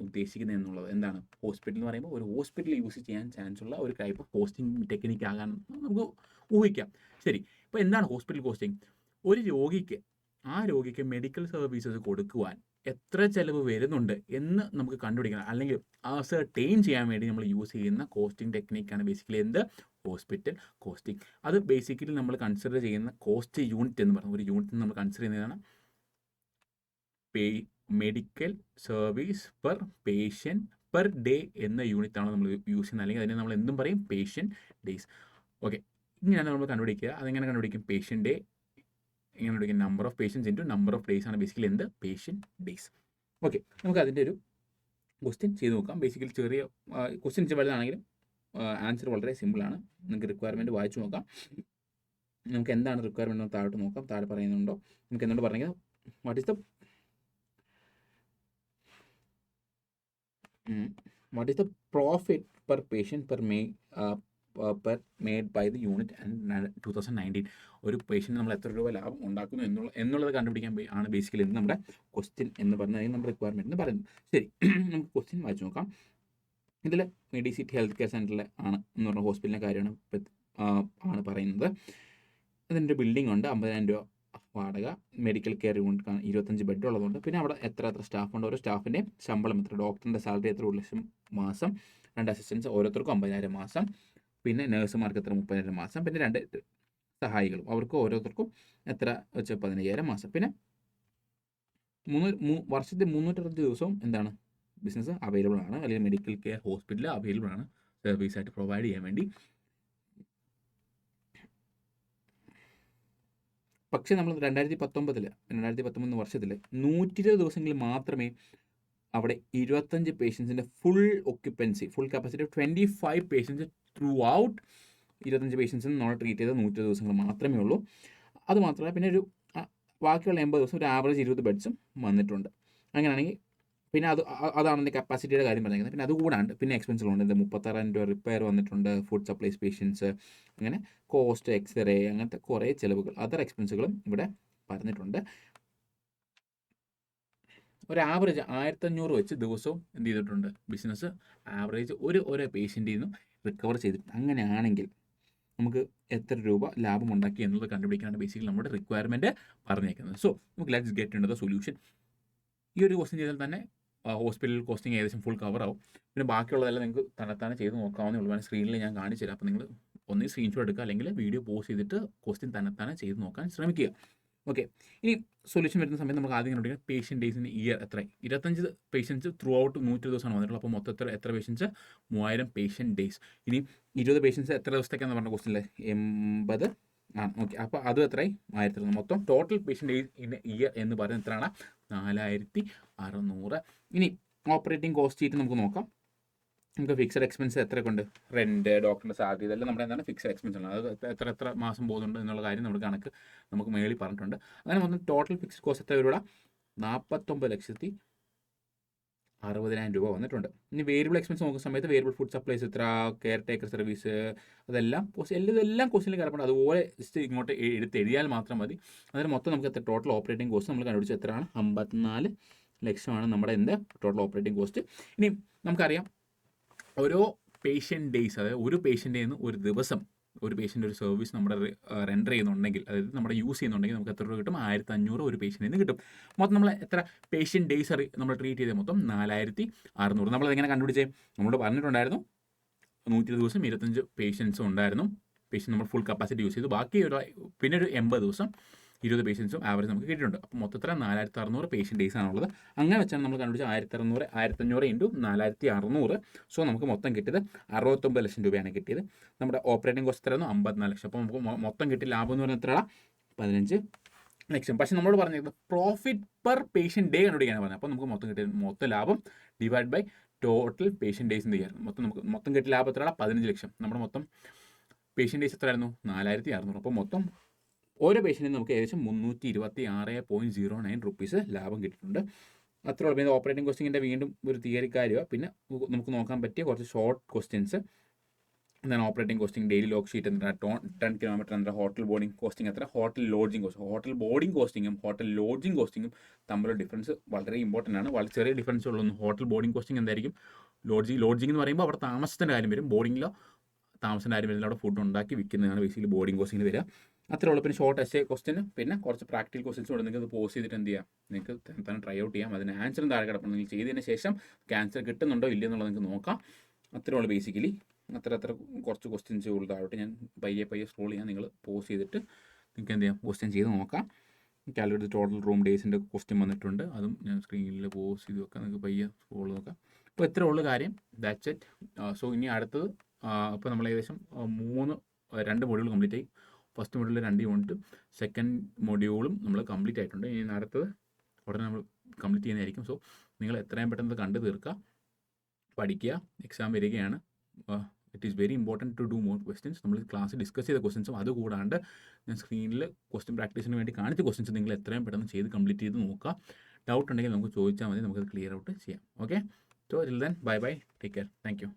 ഉദ്ദേശിക്കുന്നത് എന്നുള്ളത്. എന്താണ് ഹോസ്പിറ്റൽ എന്ന് പറയുമ്പോൾ, ഒരു ഹോസ്പിറ്റൽ യൂസ് ചെയ്യാൻ ചാൻസ് ഉള്ള ഒരു ടൈപ്പ് ഓഫ് കോസ്റ്റിംഗ് ടെക്നിക്ക് ആകാൻ നമുക്ക് ഊഹിക്കാം. ശരി, ഇപ്പോൾ എന്താണ് ഹോസ്പിറ്റൽ കോസ്റ്റിംഗ്? ഒരു രോഗിക്ക്, ആ രോഗിക്ക് മെഡിക്കൽ സർവീസസ് കൊടുക്കുവാൻ എത്ര ചിലവ് വരുന്നുണ്ട് എന്ന് നമുക്ക് കണ്ടുപിടിക്കണം, അല്ലെങ്കിൽ അസർടെയിൻ ചെയ്യാൻ വേണ്ടി നമ്മൾ യൂസ് ചെയ്യുന്ന കോസ്റ്റിംഗ് ടെക്നിക്കാണ് ബേസിക്കലി എന്ത്, ഹോസ്പിറ്റൽ കോസ്റ്റിംഗ്. അത് ബേസിക്കലി നമ്മൾ കൺസിഡർ ചെയ്യുന്ന കോസ്റ്റ് യൂണിറ്റ് എന്ന് പറയുന്നത്, ഒരു യൂണിറ്റ് നമ്മൾ കൺസിഡർ ചെയ്യുന്നതാണ് medical service per patient per day എന്ന യൂണിറ്റാണ് നമ്മൾ യൂസ് ചെയ്യുന്നത്. അല്ലെങ്കിൽ അതിനെ നമ്മൾ എന്തും പറയും, പേഷ്യൻറ്റ് ഡേയ്സ്. ഓക്കെ, ഇങ്ങനെയാണ് നമ്മൾ കണ്ടുപിടിക്കുക. അതെങ്ങനെ കണ്ടുപിടിക്കും, പേഷ്യൻറ്റ് ഡേ ഇങ്ങനെ കണ്ടുപിടിക്കും, number of patients into number of days ആണ് ബേസിക്കലി എന്ത്, പേഷ്യൻറ്റ് ഡേയ്സ്. ഓക്കെ, നമുക്ക് അതിൻ്റെ ഒരു ക്വസ്റ്റ്യൻ ചെയ്ത് നോക്കാം. ബേസിക്കലി ചെറിയ ക്വസ്റ്റ്യൻ വലുതാണെങ്കിലും ആൻസർ വളരെ സിമ്പിളാണ്. നിങ്ങൾക്ക് റിക്വയർമെൻറ്റ് വായിച്ചു നോക്കാം. നമുക്ക് എന്താണ് റിക്വയർമെൻറ്റ് താഴോട്ട് നോക്കാം. താഴെ പറയുന്നുണ്ടോ, നമുക്ക് എന്തുകൊണ്ട് പറഞ്ഞത്, what is the profit per patient per made by the unit and 2019. ഒരു പേഷ്യൻറ്റ് നമ്മൾ എത്ര രൂപ ലാഭം ഉണ്ടാക്കുന്നു എന്നുള്ളത് കണ്ടുപിടിക്കാൻ ആണ് ബേസിക്കലി നമ്മുടെ ക്വസ്റ്റ്യൻ എന്ന് പറഞ്ഞാൽ നമ്മുടെ റിക്വയർമെൻറ്റ് എന്ന് പറയുന്നത്. ശരി, നമുക്ക് ക്വസ്റ്റ്യൻ വായിച്ചു നോക്കാം. ഇതിൽ മെഡിസിറ്റി ഹെൽത്ത് കെയർ സെൻറ്ററിൽ ആണ് എന്ന് പറഞ്ഞ ഹോസ്പിറ്റലിൻ്റെ കാര്യമാണ് പറയുന്നത്. അതിൻ്റെ ബിൽഡിംഗ് ഉണ്ട്, 50,000 രൂപ വാടക, മെഡിക്കൽ കെയർ യൂണിറ്റ് 25 ബെഡ് ഉള്ളതുകൊണ്ട്. പിന്നെ അവിടെ എത്ര സ്റ്റാഫ് ഉണ്ട്, ഓരോ സ്റ്റാഫിൻ്റെ ശമ്പളം എത്ര, ഡോക്ടറിൻ്റെ സാലറി എത്ര, 1 ലക്ഷം മാസം, 2 അസിസ്റ്റൻസ് ഓരോരുത്തർക്കും 50,000 മാസം, പിന്നെ നഴ്സുമാർക്ക് എത്ര, 30,000 മാസം, പിന്നെ 2 സഹായികളും അവർക്ക് ഓരോരുത്തർക്കും എത്ര വെച്ച് 15,000 മാസം. പിന്നെ വർഷത്തിൽ 360 ദിവസവും എന്താണ് ബിസിനസ് അവൈലബിൾ ആണ്, അല്ലെങ്കിൽ മെഡിക്കൽ കെയർ ഹോസ്പിറ്റൽ അവൈലബിൾ ആണ് സർവീസായിട്ട് പ്രൊവൈഡ് ചെയ്യാൻ വേണ്ടി. പക്ഷേ നമ്മൾ 2019 വർഷത്തിൽ 120 ദിവസങ്ങളിൽ മാത്രമേ അവിടെ 25 പേഷ്യൻസിൻ്റെ full capacity 25 patients throughout 25 പേഷ്യൻസിന് നമ്മൾ ട്രീറ്റ് ചെയ്ത 120 ദിവസങ്ങൾ മാത്രമേ ഉള്ളൂ. അതുമാത്രമല്ല, പിന്നെ ഒരു ബാക്കിയുള്ള 80 ദിവസം ഒരു ആവറേജ് 20 ബെഡ്സും വന്നിട്ടുണ്ട്. അങ്ങനെയാണെങ്കിൽ പിന്നെ അതാണ് എൻ്റെ കപ്പാസിറ്റിയുടെ കാര്യം പറഞ്ഞിരിക്കുന്നത്. പിന്നെ അതുകൂടാണ്ട് പിന്നെ എക്സ്പെൻസുകളുണ്ട്. 36,000 രൂപ റിപ്പയർ വന്നിട്ടുണ്ട്, ഫുഡ് സപ്ലൈസ് പേഷ്യൻസ്, അങ്ങനെ കോസ്റ്റ്, എക്സ്റേ, അങ്ങനത്തെ കുറേ ചിലവുകൾ, അതർ എക്സ്പെൻസുകളും ഇവിടെ പറഞ്ഞിട്ടുണ്ട്. ഒരു ആവറേജ് 1,500 വെച്ച് ദിവസവും എന്ത് ചെയ്തിട്ടുണ്ട്, ബിസിനസ് ആവറേജ് ഓരോ പേഷ്യൻറ്റിൽ നിന്നും റിക്കവർ ചെയ്തിട്ടുണ്ട്. അങ്ങനെയാണെങ്കിൽ നമുക്ക് എത്ര രൂപ ലാഭം ഉണ്ടാക്കി എന്നുള്ളത് കണ്ടുപിടിക്കാനാണ് ബേസിക്കലി നമ്മുടെ റിക്വയർമെൻറ്റ് പറഞ്ഞേക്കുന്നത്. സോ നമുക്ക് let's get into the solution. ഈ ഒരു ക്വസ്റ്റ്യൻ ചെയ്താൽ തന്നെ ഹോസ്പിറ്റൽ കോസ്റ്റിംഗ് ഏകദേശം ഫുൾ കവർ ആവും. പിന്നെ ബാക്കിയുള്ളതെല്ലാം നിങ്ങൾക്ക് തന്നെത്താനെ ചെയ്ത് നോക്കാവുന്നേ ഉള്ളൂ. സ്ക്രീനിൽ ഞാൻ കാണിച്ചു തരാം, അപ്പോൾ നിങ്ങൾ ഒന്ന് സ്ക്രീൻഷോട്ട് എടുക്കുക, അല്ലെങ്കിൽ വീഡിയോ പോസ് ചെയ്തിട്ട് ക്വസ്റ്റ്യൻ തന്നെ ചെയ്ത് നോക്കാൻ ശ്രമിക്കുക. ഓക്കെ, ഇനി സൊല്യൂഷൻ വരുന്ന സമയത്ത് നമുക്ക് ആദ്യം കണ്ടുപിടിക്കുക പേഷ്യൻ്റ് ഡേയ്സിൻ്റെ ഇയർ എത്ര. 25 പേഷ്യൻസ് ത്രൂ ഔട്ട് 120 ദിവസമാണ് വന്നിട്ടുള്ളത്. അപ്പോൾ മൊത്തത്തിൽ എത്ര പേഷ്യൻസ്? 3000 patient days. ഇനി 20 പേഷ്യൻസ് എത്ര ദിവസത്തേക്കാണെന്ന് പറഞ്ഞ ക്വസ്റ്റ്യനിലെ 80 ആണ്. ഓക്കെ, അപ്പോൾ അതും എത്രയായി? 1000. മൊത്തം total patient days in year എന്ന് പറയുന്നത് എത്രയാണ്? 4600. ഇനി ഓപ്പറേറ്റിംഗ് കോസ്റ്റ് ഷീറ്റ് നമുക്ക് നോക്കാം. നമുക്ക് ഫിക്സഡ് എക്സ്പെൻസ് എത്രയൊക്കെ ഉണ്ട്? റെൻറ്റ്, ഡോക്ടറിൻ്റെ സാലറി, ഇതെല്ലാം നമ്മുടെ എന്താണ് ഫിക്സഡ് എക്സ്പെൻസ് ആണ്. അത് എത്ര മാസം പോകുന്നുണ്ട് എന്നുള്ള കാര്യം നമ്മുടെ കണക്ക് നമുക്ക് മേളിൽ പറഞ്ഞിട്ടുണ്ട്. അങ്ങനെ മൊത്തം ടോട്ടൽ ഫിക്സ്ഡ് കോസ്റ്റ് എത്ര രൂപ? 49,60,000 രൂപ വന്നിട്ടുണ്ട്. ഇനി വേരിയബിൾ എക്സ്പെൻസ് നോക്കുന്ന സമയത്ത് വേരിയബിൾ ഫുഡ് സപ്ലൈസ് എത്ര, കെയർ ടേക്കർ സർവീസ്, അതെല്ലാം എല്ലാം ക്വസ്റ്റിനിൽ കിടപ്പുണ്ട്. അതുപോലെ ജസ്റ്റ് ഇങ്ങോട്ട് എഴുതിയാൽ മാത്രം മതി. അതിന് മൊത്തം നമുക്ക് എത്ര ടോട്ടൽ ഓപ്പറേറ്റിംഗ് കോസ്റ്റ് നമ്മൾ കണ്ടുപിടിച്ച് എത്രയാണ്? 54 ലക്ഷമാണ് നമ്മുടെ ടോട്ടൽ ഓപ്പറേറ്റിംഗ് കോസ്റ്റ്. ഇനി നമുക്കറിയാം ഓരോ പേഷ്യൻ്റ് ഡേയ്സ്, അതായത് ഒരു പേഷ്യൻ്റിൽ നിന്ന് ഒരു ദിവസം ഒരു പേഷ്യൻ്റ് ഒരു സർവീസ് നമ്മുടെ റെൻഡർ ചെയ്യുന്നുണ്ടെങ്കിൽ, അതായത് നമ്മുടെ യൂസ് ചെയ്യുന്നുണ്ടെങ്കിൽ നമുക്ക് എത്ര രൂപ കിട്ടും? 1500 ഒരു പേഷ്യൻ്റിൽ നിന്ന് കിട്ടും. മൊത്തം നമ്മൾ എത്ര പേഷ്യൻ്റ് ഡേയ്സ് നമ്മൾ ട്രീറ്റ് ചെയ്ത മൊത്തം 4600. നമ്മളതെങ്ങനെ കണ്ടുപിടിച്ചേ? നമ്മളോട് പറഞ്ഞിട്ടുണ്ടായിരുന്നു 120 ദിവസം 25 പേഷ്യൻസും ഉണ്ടായിരുന്നു. പേഷ്യൻ്റ് നമ്മൾ ഫുൾ കപ്പാസിറ്റി യൂസ് ചെയ്തു. ബാക്കി പിന്നെ ഒരു 80 ദിവസം 20 പേഷ്യൻസും ആവറേജ് നമുക്ക് കിട്ടിയിട്ടുണ്ട്. അപ്പോൾ മൊത്തത്തിൽ 4600 പേഷ്യൻ്റ് ഡേയ്സ് ആണുള്ളത്. അങ്ങനെ വെച്ചാണ് നമ്മൾ കണ്ടുപിടിച്ച 1500 ഇൻറ്റു 4600. സോ നമുക്ക് മൊത്തം കിട്ടിയത് 69 ലക്ഷം രൂപയാണ് കിട്ടിയത്. നമ്മുടെ ഓപ്പറേറ്റിംഗ് കോസ്റ്റ് എത്രയായിരുന്നു? 54 ലക്ഷം. അപ്പോൾ നമുക്ക് മൊത്തം കിട്ടിയ ലാഭം എന്ന് പറയുന്നത് എത്രയാണ്? 15 ലക്ഷം. പക്ഷേ നമ്മളോട് പറഞ്ഞത് പ്രോഫിറ്റ് പെർ പേഷ്യൻ്റ് ഡേ കണ്ടുപിടിക്കാനാണ് പറഞ്ഞത്. അപ്പോൾ നമുക്ക് മൊത്തം കിട്ടിയ മൊത്തം ലാഭം divide by total patient days എന്ന് ചെയ്യാറ്. മൊത്തം കിട്ടിയ ലാഭം എത്രയാണ്? 15 ലക്ഷം. നമ്മുടെ മൊത്തം പേഷ്യൻ്റ് ഡേയ്സ് എത്രയായിരുന്നു? 4600. അപ്പോൾ മൊത്തം ഓരോ പേഷ്യൻറ്റിനും നമുക്ക് ഏകദേശം 326.09 റുപ്പീസ് ലാഭം കിട്ടിയിട്ടുണ്ട്. അത്ര ഉള്ളൂ. പിന്നെ ഓപ്പറേറ്റിംഗ് കോസ്റ്റിങ്ങിൻ്റെ വീണ്ടും ഒരു തിയറി കാര്യമാണ്. പിന്നെ നമുക്ക് നോക്കാൻ പറ്റിയ കുറച്ച് ഷോർട്ട് ക്വസ്റ്റ്യൻസ്. എന്താണ് operating costing? Daily log sheet എന്താ? 10 കിലോമീറ്റർ എന്താ? ഹോട്ടൽ ബോർഡിംഗ് കോസ്റ്റിംഗ് എത്ര? Hotel lodging cost. Hotel boarding കോസ്റ്റിങ്ങും ഹോട്ടൽ ലോഡ്ജിങ് കോസ്റ്റിങ്ങും തമ്മിലുള്ള ഡിഫറൻസ് വളരെ ഇമ്പോർട്ടൻ്റ് ആണ്. വളരെ ചെറിയ ഡിഫറൻസ് ഉള്ളൂ. ഹോട്ടൽ ബോർഡിംഗ് കോസ്റ്റിംഗ് എന്തായിരിക്കും? ലോഡ്ജിങ് എന്ന് പറയുമ്പോൾ അവിടെ താമസത്തിൻ്റെ കാര്യം വരും. ബോർഡിങ്ങിലോ താമസത്തിൻ്റെ കാര്യം വരുന്നില്ല. അവിടെ ഫുഡ് ഉണ്ടാക്കി വിൽക്കുന്നതാണ് ബേസിക്കലി ബോർഡിംഗ് കോസ്റ്റിങ്ങിന് വരിക. അത്രേ ഉള്ളൂ. പിന്നെ ഷോർട്ട് എസ്സേ ക്വസ്റ്റ്യന്, പിന്നെ കുറച്ച് പ്രാക്ടിക്കൽ ക്വസ്റ്റ്യൻസ് കൂടെ നിങ്ങൾക്ക് പോസ്റ്റ് ചെയ്തിട്ട് എന്ത് ചെയ്യാം? നിങ്ങൾക്ക് തന്നെ ട്രൈ ഔട്ട് ചെയ്യാം. അതിന് ആൻസറും താഴെ കിടപ്പുണ്ട്. നിങ്ങൾ ചെയ്തതിന് ശേഷം ആൻസർ കിട്ടുന്നുണ്ടോ ഇല്ലയെന്നുള്ളത് നിങ്ങൾക്ക് നോക്കാം. അത്രേ ഉള്ളൂ ബേസിക്കലി. അത്ര കുറച്ച് ക്വസ്റ്റ്യൻസ് ഉള്ളൂ താഴോട്ട്. ഞാൻ പയ്യെ സ്ക്രോൾ ചെയ്യാം. നിങ്ങൾ പോസ്റ്റ് ചെയ്തിട്ട് നിങ്ങൾക്ക് എന്ത് ചെയ്യാം? ക്വസ്റ്റ്യൻ ചെയ്ത് നോക്കാം. കാൽക്കുലേറ്റ് ടോട്ടൽ റൂം ഡേയ്സിൻ്റെ ക്വസ്റ്റ്യൻ വന്നിട്ടുണ്ട്. അതും ഞാൻ സ്ക്രീനിൽ പോസ്റ്റ് ചെയ്ത് വെക്കാം. നിങ്ങൾക്ക് പയ്യെ സ്ക്രോൾ നോക്കാം. അപ്പോൾ ഇത്രേ ഉള്ളൂ കാര്യം. That's it. സോ ഇനി അടുത്തത് ഇപ്പോൾ നമ്മൾ ഏകദേശം 2 മൊഡ്യൂൾ കംപ്ലീറ്റ് ആയി. ഫസ്റ്റ് മൊഡ്യൂളിൽ 2 യൂണിറ്റും സെക്കൻഡ് മൊഡ്യൂളും നമ്മൾ കംപ്ലീറ്റ് ആയിട്ടുണ്ട്. ഇനി അടുത്തത് ഉടനെ നമ്മൾ കംപ്ലീറ്റ് ചെയ്യുന്നതായിരിക്കും. സോ നിങ്ങൾ എത്രയും പെട്ടെന്ന് കണ്ടു തീർക്കുക, പഠിക്കുക. എക്സാം വരികയാണ്. It is very important to do more questions. നമ്മൾ ക്ലാസ് ഡിസ്കസ് ചെയ്ത ക്വസ്റ്റ്യൻസും അതുകൂടാണ്ട് ഞാൻ സ്ക്രീനിൽ ക്വസ്റ്റ്യൻ പ്രാക്ടീസിന് വേണ്ടി കാണിച്ച ക്വസ്റ്റ്യൻസ് നിങ്ങൾ എത്രയും പെട്ടെന്ന് ചെയ്ത് കംപ്ലീറ്റ് ചെയ്ത് നോക്കുക. ഡൗട്ട് ഉണ്ടെങ്കിൽ നമുക്ക് ചോദിച്ചാൽ മതി, നമുക്കത് ക്ലിയർ ഔട്ട് ചെയ്യാം. Okay, so till then bye bye, take care, thank you.